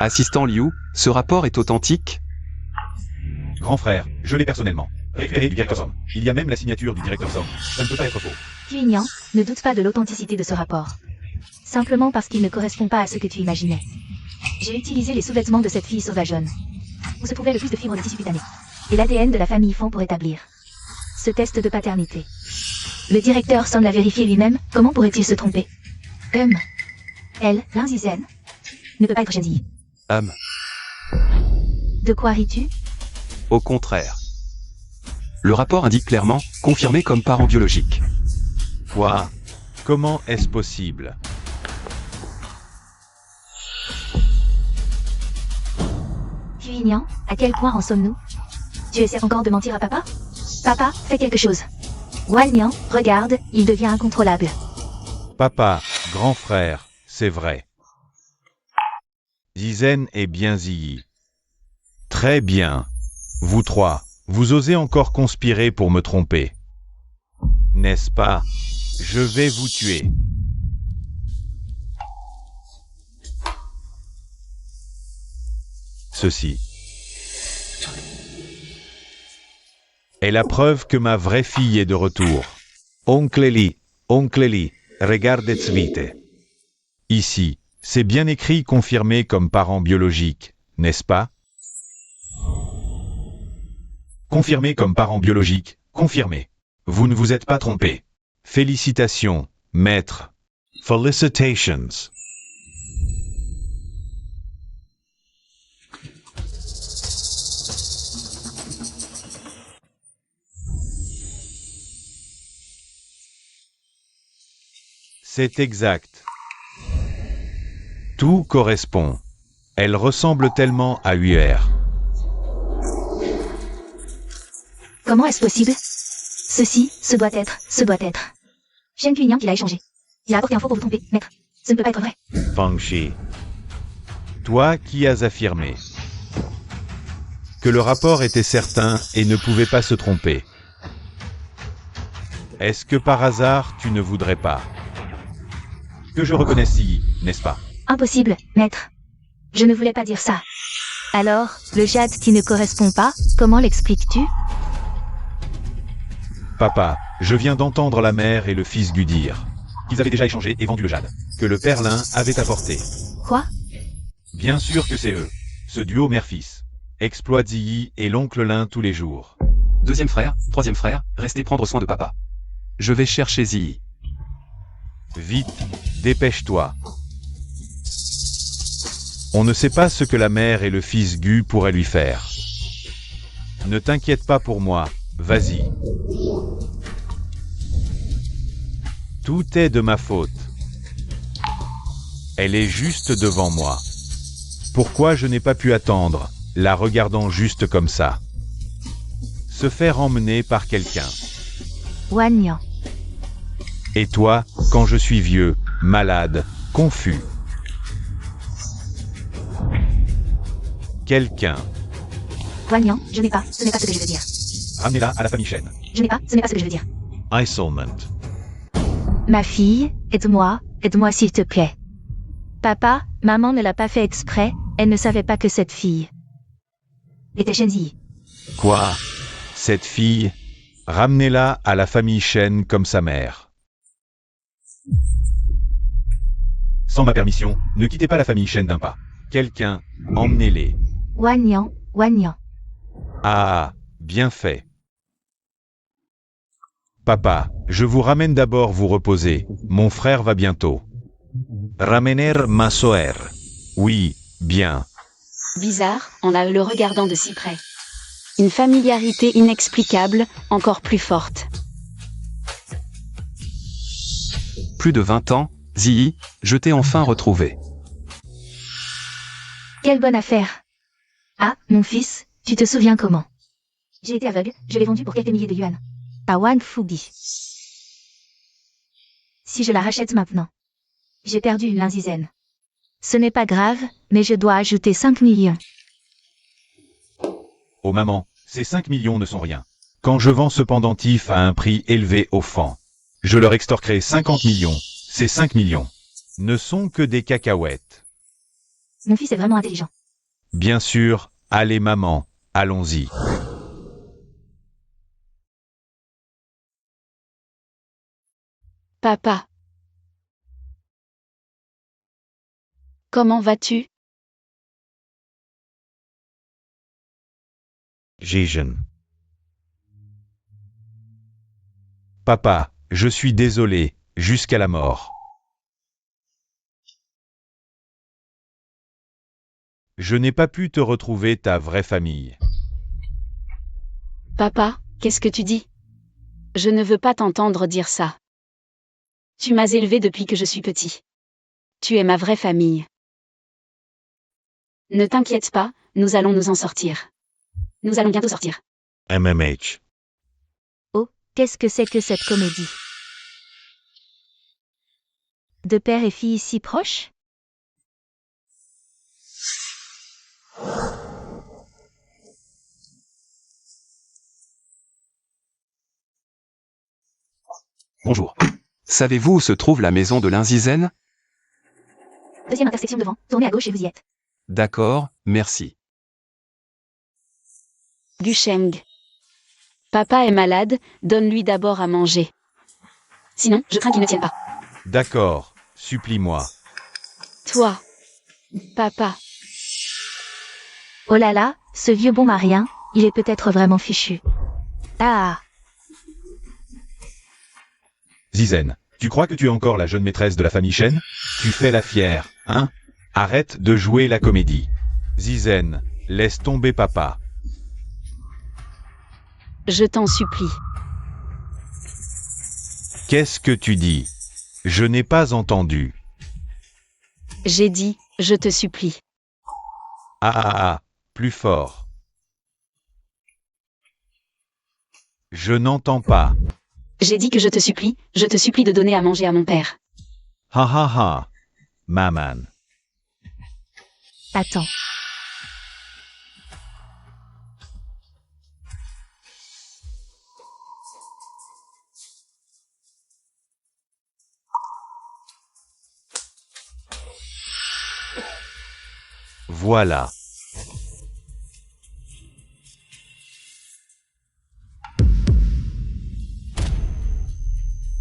Assistant Liu, ce rapport est authentique? Grand frère, je l'ai personnellement. Référé du directeur Som. Il y a même la signature du directeur Som. Ça ne peut pas être faux. Cuignan, ne doute pas de l'authenticité de ce rapport. Simplement parce qu'il ne correspond pas à ce que tu imaginais. J'ai utilisé les sous-vêtements de cette fille sauvageonne, où se trouvait le plus de fibres de tissu cutané, et l'ADN de la famille Fan pour établir ce test de paternité. Le directeur Som l'a vérifié lui-même, comment pourrait-il se tromper? Elle, Zizen, ne peut pas être Shenzi. De quoi ris-tu? Au contraire. Le rapport indique clairement, confirmé comme parent biologique. Quoi? Comment est-ce possible? Cuignan, à quel point en sommes-nous? Tu essaies encore de mentir à papa? Papa, fais quelque chose. Wagnan, regarde, il devient incontrôlable. Papa, grand frère, c'est vrai. Zizen est bien Ziyi. Très bien. Vous trois, vous osez encore conspirer pour me tromper. N'est-ce pas? Je vais vous tuer. Ceci est la preuve que ma vraie fille est de retour. Oncle Eli, regardeți vite. Ici, c'est bien écrit confirmé comme parent biologique, n'est-ce pas? Confirmé comme parent biologique, confirmé. Vous ne vous êtes pas trompé. Félicitations, maître. Felicitations. C'est exact. Tout correspond. Elle ressemble tellement à UR. Comment est-ce possible? Ce doit être. Shen Guiyang qui l'a échangé. Il a apporté un faux pour vous tromper, maître. Ce ne peut pas être vrai. Fangshi. Toi qui as affirmé que le rapport était certain et ne pouvait pas se tromper. Est-ce que par hasard tu ne voudrais pas que je reconnaisse Yi, n'est-ce pas? Impossible, maître. Je ne voulais pas dire ça. Alors, le jade qui ne correspond pas, comment l'expliques-tu? Papa, je viens d'entendre la mère et le fils Gu dire qu'ils avaient déjà échangé et vendu le jade, que le père Lin avait apporté. Quoi? Bien sûr que c'est eux, ce duo mère-fils. Exploite Ziyi et l'oncle Lin tous les jours. Deuxième frère, troisième frère, restez prendre soin de papa. Je vais chercher Ziyi. Vite, dépêche-toi. On ne sait pas ce que la mère et le fils Gu pourraient lui faire. Ne t'inquiète pas pour moi, vas-y. Tout est de ma faute. Elle est juste devant moi. Pourquoi je n'ai pas pu attendre, la regardant juste comme ça? Se faire emmener par quelqu'un. Wanyan. Et toi, quand je suis vieux, malade, confus. Quelqu'un. Wanyan, ce n'est pas ce que je veux dire. Ramenez-la à la famille Shen. Ce n'est pas ce que je veux dire. Isolement. Ma fille, aide-moi s'il te plaît. Papa, maman ne l'a pas fait exprès, elle ne savait pas que cette fille était Shenzi. Quoi? Cette fille? Ramenez-la à la famille Shen comme sa mère. Sans ma permission, ne quittez pas la famille Shen d'un pas. Quelqu'un, emmenez-les. Wanyan. Ah, bien fait. Papa, je vous ramène d'abord vous reposer. Mon frère va bientôt. Ramener ma soeur. Oui, bien. Bizarre, en le regardant de si près. Une familiarité inexplicable, encore plus forte. Plus de 20 ans, Ziyi, je t'ai enfin retrouvé. Quelle bonne affaire. Ah, mon fils, tu te souviens comment? J'ai été aveugle, je l'ai vendu pour quelques milliers de yuan. À Wan Fubi. Si je la rachète maintenant, j'ai perdu une linzizen. Ce n'est pas grave, mais je dois ajouter 5 millions. Oh maman, ces 5 millions ne sont rien. Quand je vends ce pendentif à un prix élevé aux fans, je leur extorquerai 50 millions. Ces 5 millions ne sont que des cacahuètes. Mon fils est vraiment intelligent. Bien sûr, allez maman, allons-y. Papa. Comment vas-tu? Jijen. Papa, je suis désolé, jusqu'à la mort. Je n'ai pas pu te retrouver ta vraie famille. Papa, qu'est-ce que tu dis? Je ne veux pas t'entendre dire ça. Tu m'as élevé depuis que je suis petit. Tu es ma vraie famille. Ne t'inquiète pas, nous allons nous en sortir. Nous allons bientôt sortir. MMH. Oh, qu'est-ce que c'est que cette comédie? De père et fille si proches? Bonjour. Savez-vous où se trouve la maison de Linzizen? Deuxième intersection devant, tournez à gauche et vous y êtes. D'accord, merci. Gusheng. Papa est malade, donne-lui d'abord à manger. Sinon, je crains qu'il ne tienne pas. D'accord, supplie-moi. Toi. Papa. Oh là là, ce vieux bon marien, il est peut-être vraiment fichu. Ah. Zizen, tu crois que tu es encore la jeune maîtresse de la famille Shen? Tu fais la fière, hein? Arrête de jouer la comédie. Zizen, laisse tomber papa. Je t'en supplie. Qu'est-ce que tu dis? Je n'ai pas entendu. J'ai dit, je te supplie. Ah, plus fort. Je n'entends pas. J'ai dit que je te supplie de donner à manger à mon père. Ha ha ha. Maman. Attends. Voilà.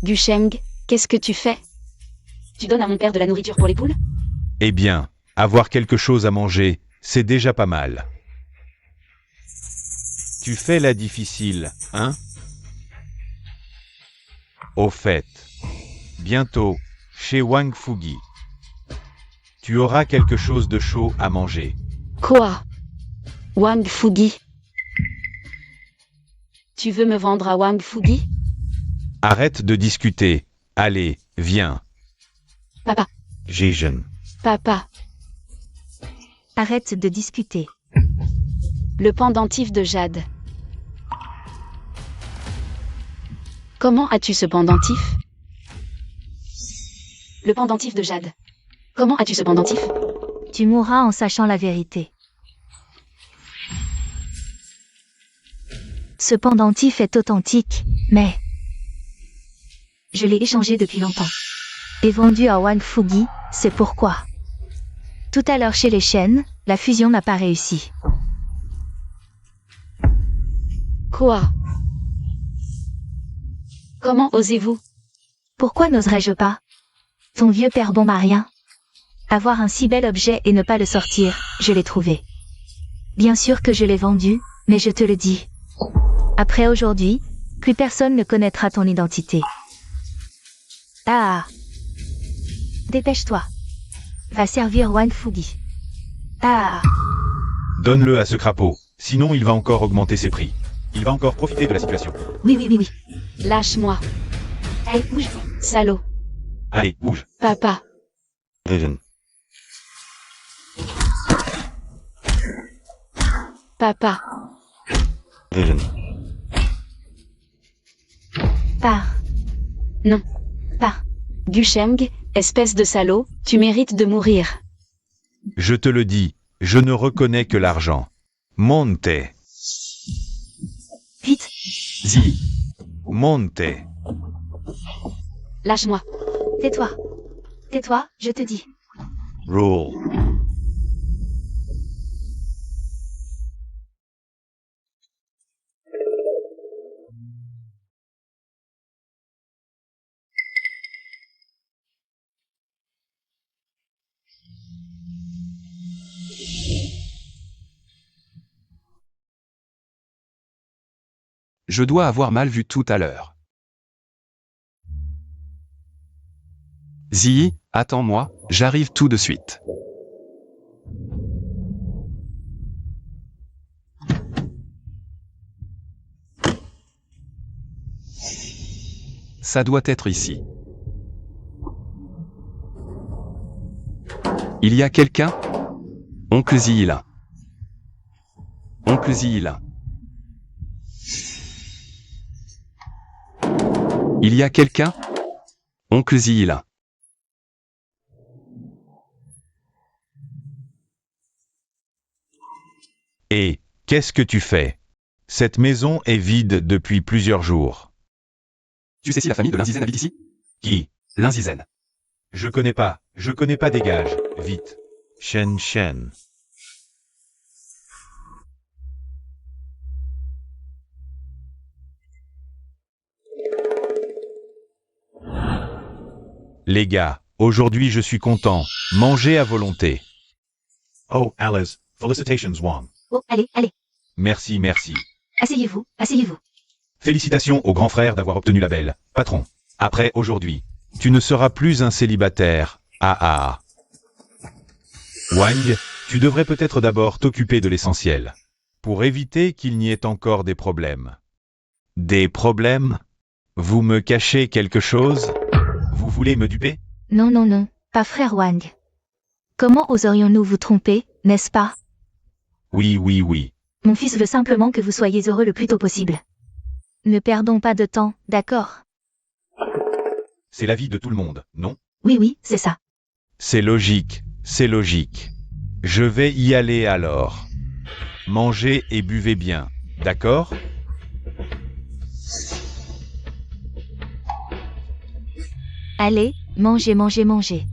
Gusheng, qu'est-ce que tu fais? Tu donnes à mon père de la nourriture pour les poules? Eh bien, avoir quelque chose à manger, c'est déjà pas mal. Tu fais la difficile, hein? Au fait, bientôt, chez Wang Fugi, tu auras quelque chose de chaud à manger. Quoi? Wang Fugi? Tu veux me vendre à Wang Fugi? Arrête de discuter. Allez, viens. Papa. Jijen. Papa. Arrête de discuter. Le pendentif de Jade. Comment as-tu ce pendentif? Le pendentif de Jade. Comment as-tu ce pendentif? Tu mourras en sachant la vérité. Ce pendentif est authentique, mais... je l'ai échangé depuis longtemps. Et vendu à Wang Fugi, c'est pourquoi. Tout à l'heure chez les Shen, la fusion n'a pas réussi. Quoi? Comment osez-vous? Pourquoi n'oserais-je pas? Ton vieux père bon marien. Avoir un si bel objet et ne pas le sortir, je l'ai trouvé. Bien sûr que je l'ai vendu, mais je te le dis. Après aujourd'hui, plus personne ne connaîtra ton identité. Ah. Dépêche-toi. Va servir Wang Fugi. Ah. Donne-le à ce crapaud, sinon il va encore augmenter ses prix. Il va encore profiter de la situation. Oui. Lâche-moi. Allez, bouge. Salaud. Allez, bouge. Papa. Jijen. Papa. Jijen. Pars. Non. Pars. Gusheng, espèce de salaud, tu mérites de mourir. Je te le dis, je ne reconnais que l'argent. Monte. Vite. Zi. Monte. Lâche-moi. Tais-toi. Tais-toi, je te dis. Roll. Je dois avoir mal vu tout à l'heure. Zi, attends-moi, j'arrive tout de suite. Ça doit être ici. Il y a quelqu'un? Oncle Zihila. Oncle Zihila. Il y a quelqu'un? Oncle Zihila. Et, qu'est-ce que tu fais? Cette maison est vide depuis plusieurs jours. Tu sais si la famille de Linzizen habite ici? Qui? Linzizen. Je connais pas, dégage, vite. Shen. Les gars, aujourd'hui je suis content. Mangez à volonté. Oh, Alice, felicitations Wang. Oh, allez, allez. Merci, merci. Asseyez-vous, asseyez-vous. Félicitations au grand frère d'avoir obtenu la belle. Patron. Après aujourd'hui, tu ne seras plus un célibataire. Ah ah. Wang, tu devrais peut-être d'abord t'occuper de l'essentiel. Pour éviter qu'il n'y ait encore des problèmes. Des problèmes? Vous me cachez quelque chose? Vous voulez me duper? Non, non, non, pas frère Wang. Comment oserions-nous vous tromper, n'est-ce pas? Oui, oui, oui. Mon fils veut simplement que vous soyez heureux le plus tôt possible. Ne perdons pas de temps, d'accord? C'est la vie de tout le monde, non? Oui, oui, c'est ça. C'est logique, c'est logique. Je vais y aller alors. Mangez et buvez bien, d'accord? Allez, mangez, mangez, mangez.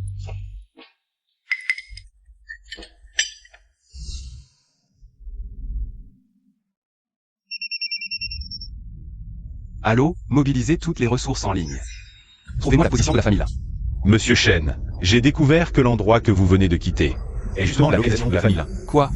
Allô, mobilisez toutes les ressources en ligne. Trouvez-moi la position de la famille là. Monsieur Chen, j'ai découvert que l'endroit que vous venez de quitter Et justement la localisation de la famille là. Quoi?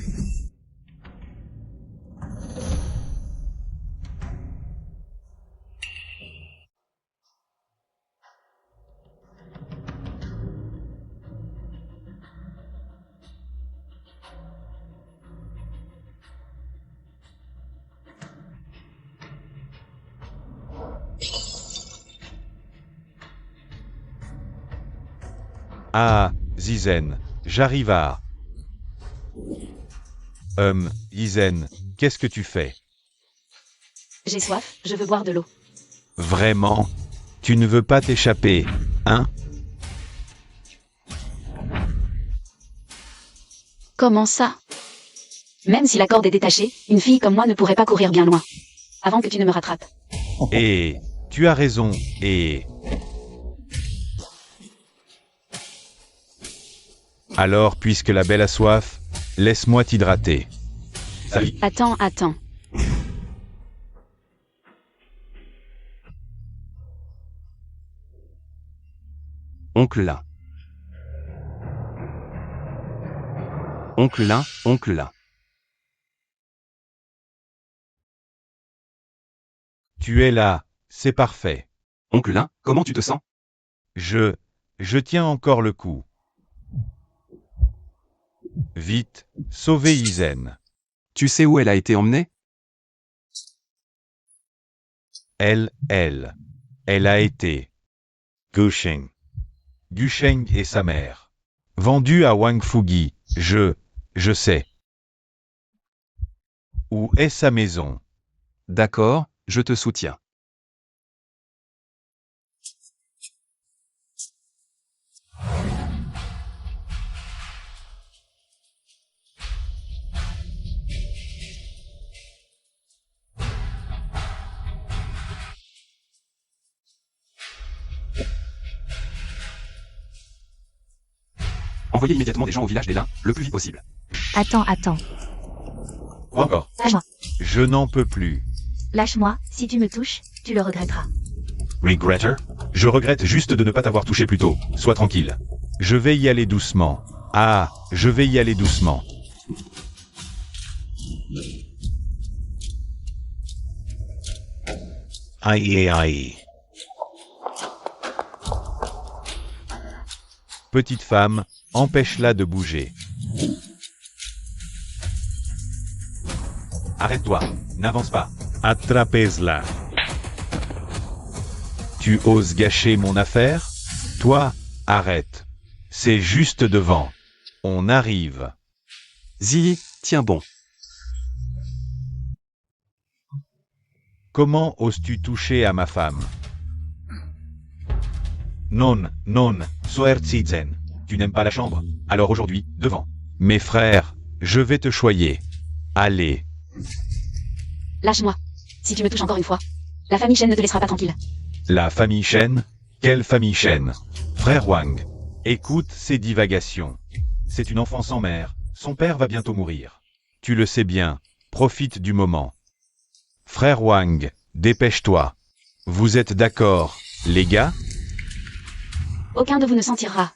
Ah, Zizen, j'arrive à... Zizen, qu'est-ce que tu fais? J'ai soif, je veux boire de l'eau. Vraiment? Tu ne veux pas t'échapper, hein? Comment ça? Même si la corde est détachée, une fille comme moi ne pourrait pas courir bien loin. Avant que tu ne me rattrapes. Et... tu as raison, et... Alors, puisque la belle a soif, laisse-moi t'hydrater. Salut. Attends, attends. Oncle là. Oncle là, oncle là. Tu es là, c'est parfait. Oncle là, comment tu te sens? Je tiens encore le coup. Vite, sauvez Izen. Tu sais où elle a été emmenée? Elle a été. Gusheng. Gusheng et sa mère. Vendue à Wang Fugi, je sais. Où est sa maison? D'accord, je te soutiens. Envoyez immédiatement des gens au village des Lins, le plus vite possible. Attends, attends. Quoi encore? Lâche-moi. Je n'en peux plus. Lâche-moi, si tu me touches, tu le regretteras. Regretter? Je regrette juste de ne pas t'avoir touché plus tôt. Sois tranquille. Je vais y aller doucement. Ah, je vais y aller doucement. Aïe aïe. Petite femme, empêche-la de bouger. Arrête-toi. N'avance pas. Attrapez-la. Tu oses gâcher mon affaire? Toi, arrête. C'est juste devant. On arrive. Zi, tiens bon. Comment oses-tu toucher à ma femme? Non, Soerzizen. Tu n'aimes pas la chambre? Alors aujourd'hui, devant. Mes frères, je vais te choyer. Allez. Lâche-moi. Si tu me touches encore une fois, la famille Chen ne te laissera pas tranquille. La famille Chen? Quelle famille Chen? Frère Wang, écoute ces divagations. C'est une enfant sans mère. Son père va bientôt mourir. Tu le sais bien, profite du moment. Frère Wang, dépêche-toi. Vous êtes d'accord, les gars? Aucun de vous ne s'en tirera.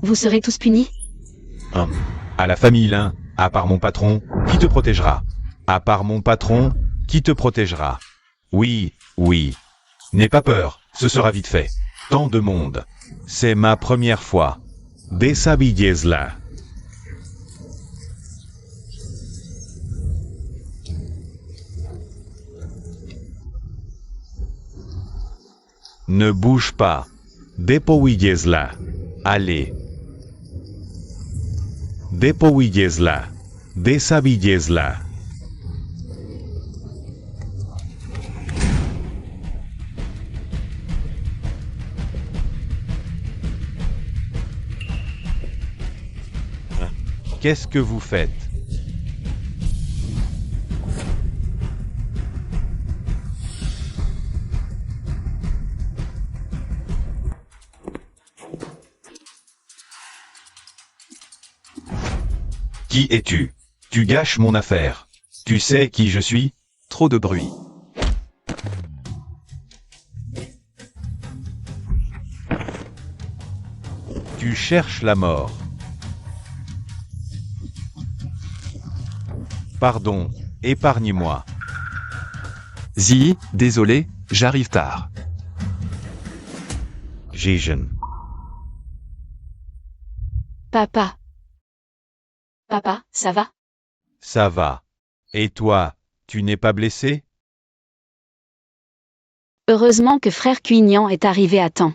Vous serez tous punis. À la famille Lin, à part mon patron, qui te protégera? À part mon patron, qui te protégera? Oui, oui. N'aie pas peur, ce sera vite fait. Tant de monde. C'est ma première fois. Desavilles-la. Ne bouge pas. Depovilles-la. Allez. Depovilles-la. Desavilles-la. Qu'est-ce que vous faites? Qui es-tu? Tu gâches mon affaire. Tu sais qui je suis? Trop de bruit. Tu cherches la mort. Pardon, épargne-moi. Zi, désolé, j'arrive tard. Jijen. Papa. Papa, ça va? Ça va. Et toi, tu n'es pas blessé? Heureusement que frère Cuignan est arrivé à temps.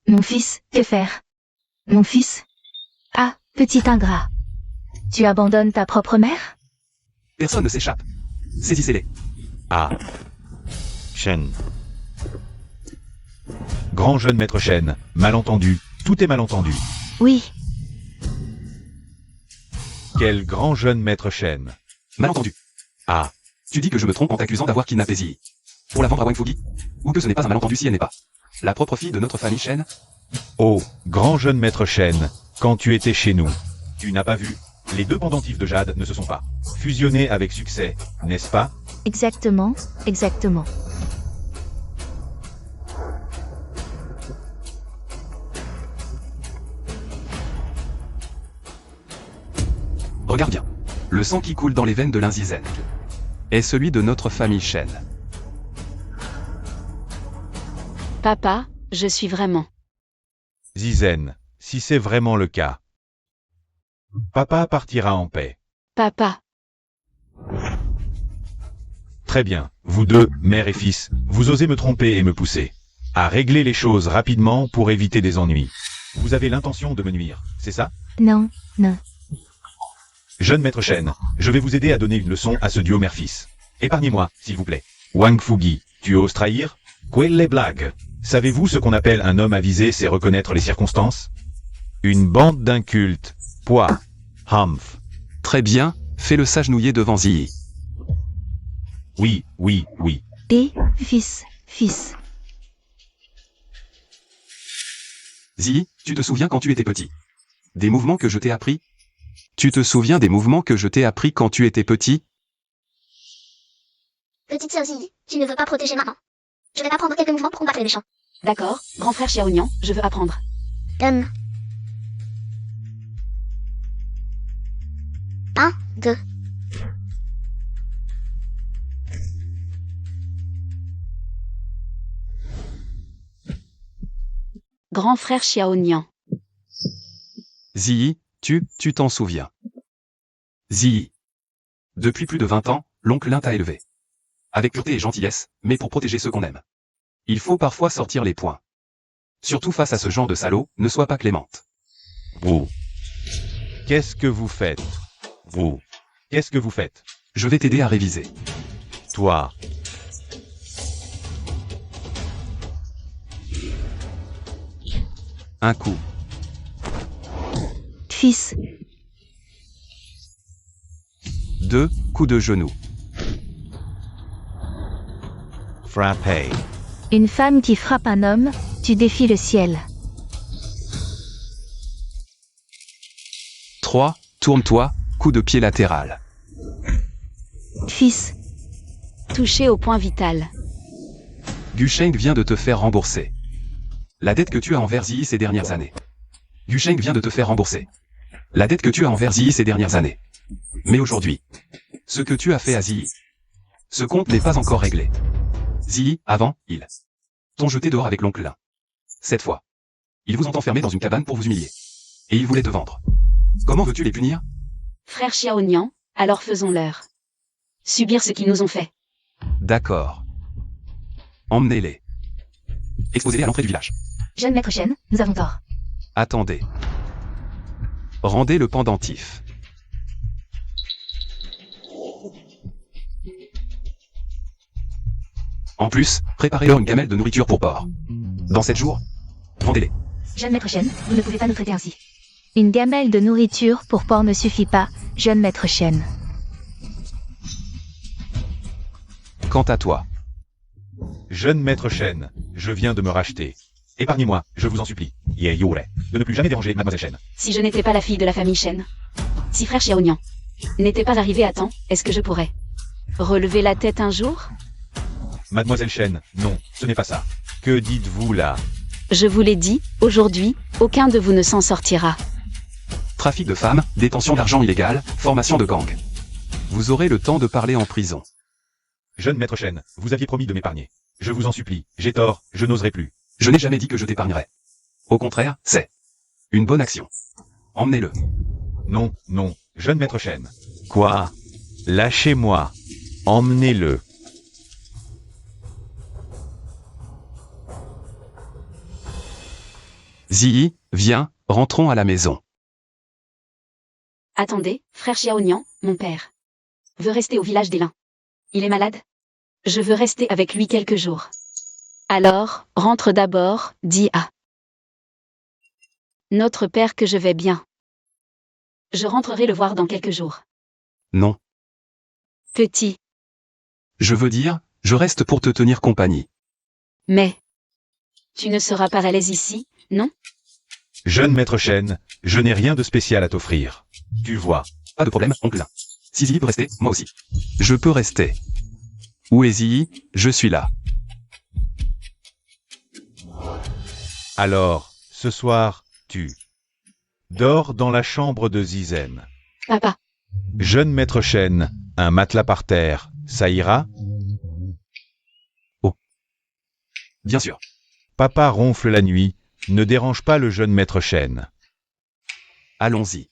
Mon fils, que faire? Mon fils? Ah, petit ingrat. Tu abandonnes ta propre mère? Personne ne s'échappe. Saisissez-les. Ah. Shen. Grand jeune maître Shen, malentendu, tout est malentendu. Oui, Quel grand jeune maître Shen. Malentendu. Ah. Tu dis que je me trompe en t'accusant d'avoir kidnappé Zi. Pour la vendre à Wang Fugi? Ou que ce n'est pas un malentendu si elle n'est pas la propre fille de notre famille Shen? Oh, grand jeune maître Shen, quand tu étais chez nous, tu n'as pas vu? Les deux pendentifs de jade ne se sont pas fusionnés avec succès, n'est-ce pas? exactement, exactement. Regarde bien. Le sang qui coule dans les veines de l'Inzizen est celui de notre famille Shen. Papa, je suis vraiment. Zizen, si c'est vraiment le cas. Papa partira en paix. Papa. Très bien, vous deux, mère et fils, vous osez me tromper et me pousser à régler les choses rapidement pour éviter des ennuis. Vous avez l'intention de me nuire, c'est ça? Non, non. Jeune maître Shen, je vais vous aider à donner une leçon à ce duo mère-fils. Épargnez-moi, s'il vous plaît. Wang Fugi, tu oses trahir? Quelle blague? Savez-vous ce qu'on appelle un homme avisé, c'est reconnaître les circonstances? Une bande d'incultes. Poids. Humph. Très bien, fais-le s'agenouiller devant Zi. Oui, oui, oui. Et, fils, fils. Zi, tu te souviens quand tu étais petit? Des mouvements que je t'ai appris? Tu te souviens des mouvements que je t'ai appris quand tu étais petit? Petite sœur Zi, tu ne veux pas protéger maman. Je vais apprendre quelques mouvements pour combattre les méchants. D'accord, grand frère Xiaoyan, je veux apprendre. 1, 2. Grand frère Xiaoyan. Zi, tu t'en souviens. Zi. Depuis plus de 20 ans, l'oncle Lin t'a élevé. Avec pureté et gentillesse, mais pour protéger ceux qu'on aime. Il faut parfois sortir les poings. Surtout face à ce genre de salaud, ne sois pas clémente. Vous. Qu'est-ce que vous faites? Vous. Qu'est-ce que vous faites? Je vais t'aider à réviser. Toi. Un coup. Fils, 2 coups de genou. Frappé. une femme qui frappe un homme, tu défies le ciel. 3 tourne-toi, coup de pied latéral. Fils, Touché au point vital. Gusheng vient de te faire rembourser. La dette que tu as envers Ziyi ces dernières années. Yusheng vient de te faire rembourser. La dette que tu as envers Ziyi ces dernières années. Mais aujourd'hui, ce que tu as fait à Ziyi, ce compte n'est pas encore réglé. Ziyi, avant, ils t'ont jeté dehors avec l'oncle Lin. Cette fois, ils vous ont enfermé dans une cabane pour vous humilier. Et ils voulaient te vendre. Comment veux-tu les punir? Frère Xiaonian, alors faisons-leur. Subir ce qu'ils nous ont fait. D'accord. Emmenez-les. Exposez-les à l'entrée du village. Jeune maître Shen, nous avons tort. Attendez. Rendez le pendentif. En plus, préparez-leur une gamelle de nourriture pour porc. Dans 7 jours, rendez-les. Jeune maître Shen, vous ne pouvez pas nous traiter ainsi. Une gamelle de nourriture pour porc ne suffit pas, jeune maître Shen. Quant à toi, Jeune maître Shen, je viens de me racheter. Épargnez-moi, je vous en supplie, Ye Yure, de ne plus jamais déranger mademoiselle Shen. Si je n'étais pas la fille de la famille Shen, si frère Xiaonian n'était pas arrivé à temps, est-ce que je pourrais relever la tête un jour? Mademoiselle Shen, non, ce n'est pas ça. Que dites-vous là? Je vous l'ai dit, aujourd'hui, aucun de vous ne s'en sortira. trafic de femmes, détention d'argent illégal, formation de gang. Vous aurez le temps de parler en prison. Jeune maître Shen, vous aviez promis de m'épargner. Je vous en supplie, j'ai tort, je n'oserai plus. Je n'ai jamais dit que je t'épargnerais. Au contraire, c'est une bonne action. Emmenez-le. Non, non, jeune maître Shen. Quoi? Lâchez-moi. Emmenez-le. Ziyi, viens, rentrons à la maison. Attendez, frère Xiaonian, mon père veut rester au village des Lins. Il est malade? Je veux rester avec lui quelques jours. Alors, rentre d'abord, dis à notre père que je vais bien. Je rentrerai le voir dans quelques jours. Non. Petit, Je veux dire, je reste pour te tenir compagnie. mais tu ne seras pas à l'aise ici, non? Jeune maître Shen, je n'ai rien de spécial à t'offrir. Tu vois. Pas de problème, oncle. Si Ziyi peut rester, moi aussi. Je peux rester. Où est Ziyi? Je suis là. Alors, ce soir, tu dors dans la chambre de Zizen. Papa, Jeune maître Shen, un matelas par terre, ça ira? Bien sûr. Papa ronfle la nuit, ne dérange pas le jeune maître Shen. Allons-y.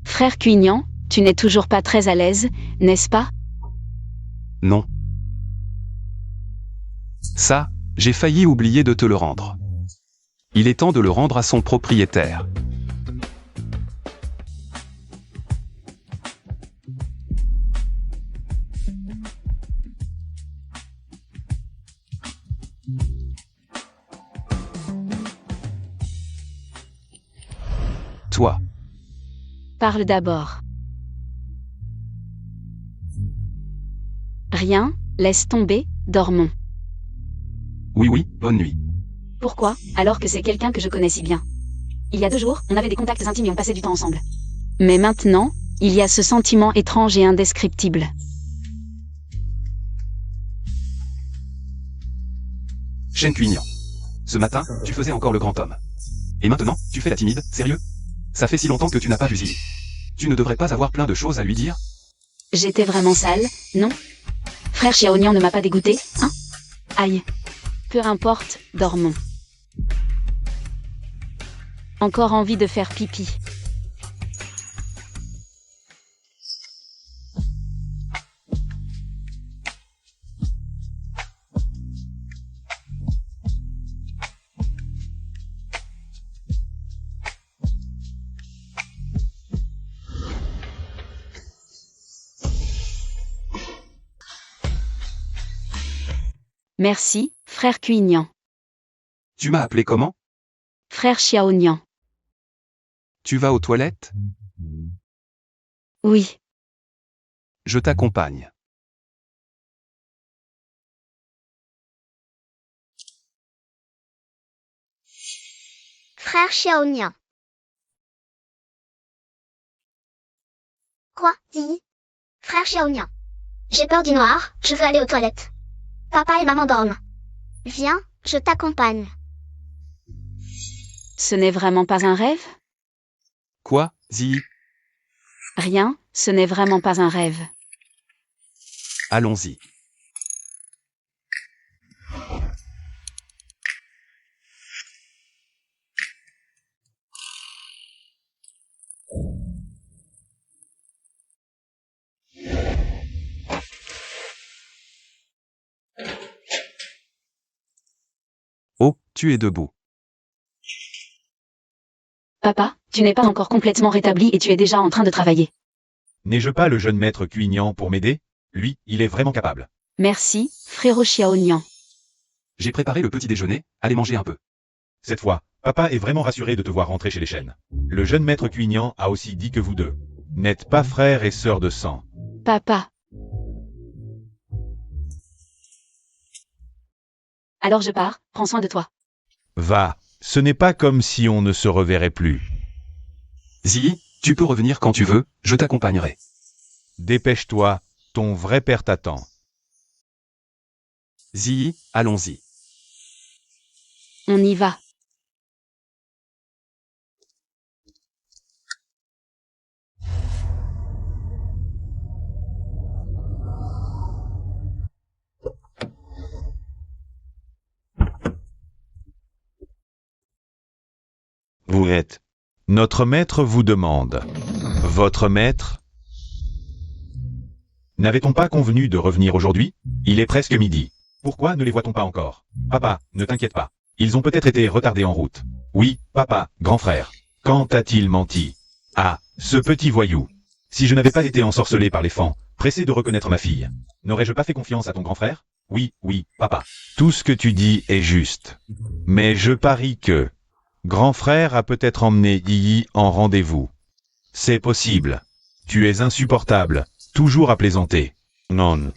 frère Cuignan, tu n'es toujours pas très à l'aise, n'est-ce pas? Non. Ça, j'ai failli oublier de te le rendre. Il est temps de le rendre à son propriétaire. Toi, Parle d'abord. Rien, laisse tomber, dormons. oui oui, bonne nuit. Pourquoi, alors que c'est quelqu'un que je connais si bien? Il y a 2 jours, on avait des contacts intimes et on passait du temps ensemble. Mais maintenant, il y a ce sentiment étrange et indescriptible. Shen Cuignan. Ce matin, tu faisais encore le grand homme. Et maintenant, tu fais la timide, sérieux? Ça fait si longtemps que tu n'as pas vu Ziyi. Tu ne devrais pas avoir plein de choses à lui dire? J'étais vraiment sale, non? Frère Xiaonian ne m'a pas dégoûté, hein? Aïe. Peu importe, dormons. Encore envie de faire pipi. Merci, frère Cuignan. Tu m'as appelé comment? Frère Xiaonian. Tu vas aux toilettes? Oui. Je t'accompagne. Frère Xiaonian. Quoi, Ziyi? Frère Xiaonyan. J'ai peur du noir, je veux aller aux toilettes. Papa et maman dorment. Viens, je t'accompagne. Ce n'est vraiment pas un rêve? Quoi, Ziyi? Rien, ce n'est vraiment pas un rêve. Allons-y. Oh, tu es debout. Papa, tu n'es pas encore complètement rétabli et tu es déjà en train de travailler. N'ai-je pas le jeune maître Cuignan pour m'aider? Lui, il est vraiment capable. Merci, frérot Xiaonian. J'ai préparé le petit déjeuner, allez manger un peu. Cette fois, papa est vraiment rassuré de te voir rentrer chez les chênes. Le jeune maître Cuignan a aussi dit que vous deux n'êtes pas frères et sœurs de sang. Papa. Alors je pars, prends soin de toi. Va, ce n'est pas comme si on ne se reverrait plus. Ziyi, tu peux revenir quand tu veux, je t'accompagnerai. Dépêche-toi, ton vrai père t'attend. Ziyi, allons-y. On y va. Vous êtes. Notre maître vous demande. Votre maître? N'avait-on pas convenu de revenir aujourd'hui? Il est presque midi. Pourquoi ne les voit-on pas encore? Papa, ne t'inquiète pas. Ils ont peut-être été retardés en route. Oui, papa, grand frère. Quand a-t-il menti? Ah, ce petit voyou. Si je n'avais pas été ensorcelé par les fans, pressé de reconnaître ma fille, n'aurais-je pas fait confiance à ton grand frère? Oui, oui, papa. Tout ce que tu dis est juste. Mais je parie que grand frère a peut-être emmené Yi en rendez-vous. C'est possible. Tu es insupportable, toujours à plaisanter. Non.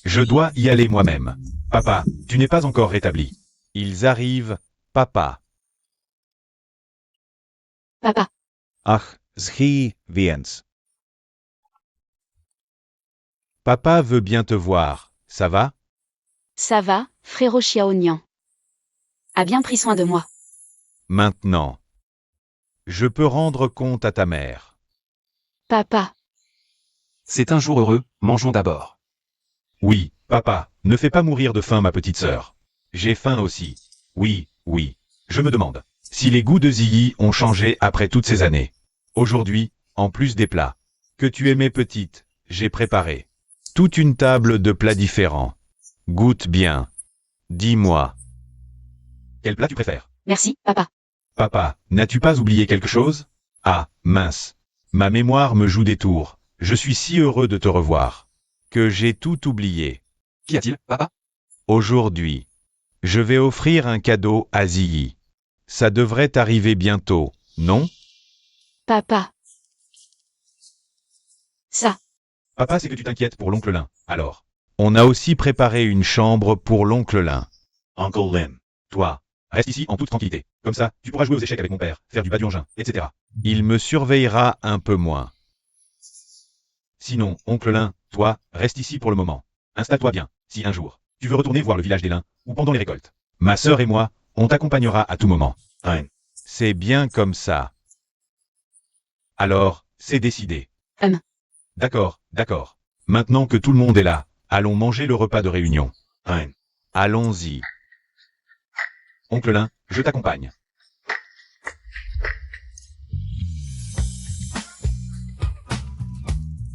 Je dois y aller moi-même. Papa, tu n'es pas encore rétabli. Ils arrivent, papa. Papa. Ach, schi więc. Papa veut bien te voir, ça va? Ça va, frérot Xiaonian. A bien pris soin de moi. Maintenant. Je peux rendre compte à ta mère. Papa. C'est un jour heureux, mangeons d'abord. Oui, papa, ne fais pas mourir de faim ma petite sœur. J'ai faim aussi. Oui, oui. Je me demande si les goûts de Ziyi ont changé après toutes ces années. Aujourd'hui, en plus des plats que tu aimais petite, j'ai préparé toute une table de plats différents. Goûte bien. Dis-moi. Quel plat tu préfères? Merci, papa. Papa, n'as-tu pas oublié quelque chose? Ah, mince. Ma mémoire me joue des tours. Je suis si heureux de te revoir que j'ai tout oublié. Qu'y a-t-il, papa? Aujourd'hui, je vais offrir un cadeau à Ziyi. Ça devrait arriver bientôt, non? Papa. Ça. Papa, c'est que tu t'inquiètes pour l'oncle Lin. Alors, on a aussi préparé une chambre pour l'oncle Lin. Uncle Lin, toi, reste ici en toute tranquillité. Comme ça, tu pourras jouer aux échecs avec mon père, faire du badiangin, etc. Il me surveillera un peu moins. Sinon, oncle Lin, toi, reste ici pour le moment. Installe-toi bien, si un jour, tu veux retourner voir le village des Lins, ou pendant les récoltes. Ma sœur et moi, on t'accompagnera à tout moment. C'est bien comme ça. Alors, c'est décidé. D'accord, d'accord. Maintenant que tout le monde est là, allons manger le repas de réunion. Allons-y. Oncle Lin, je t'accompagne.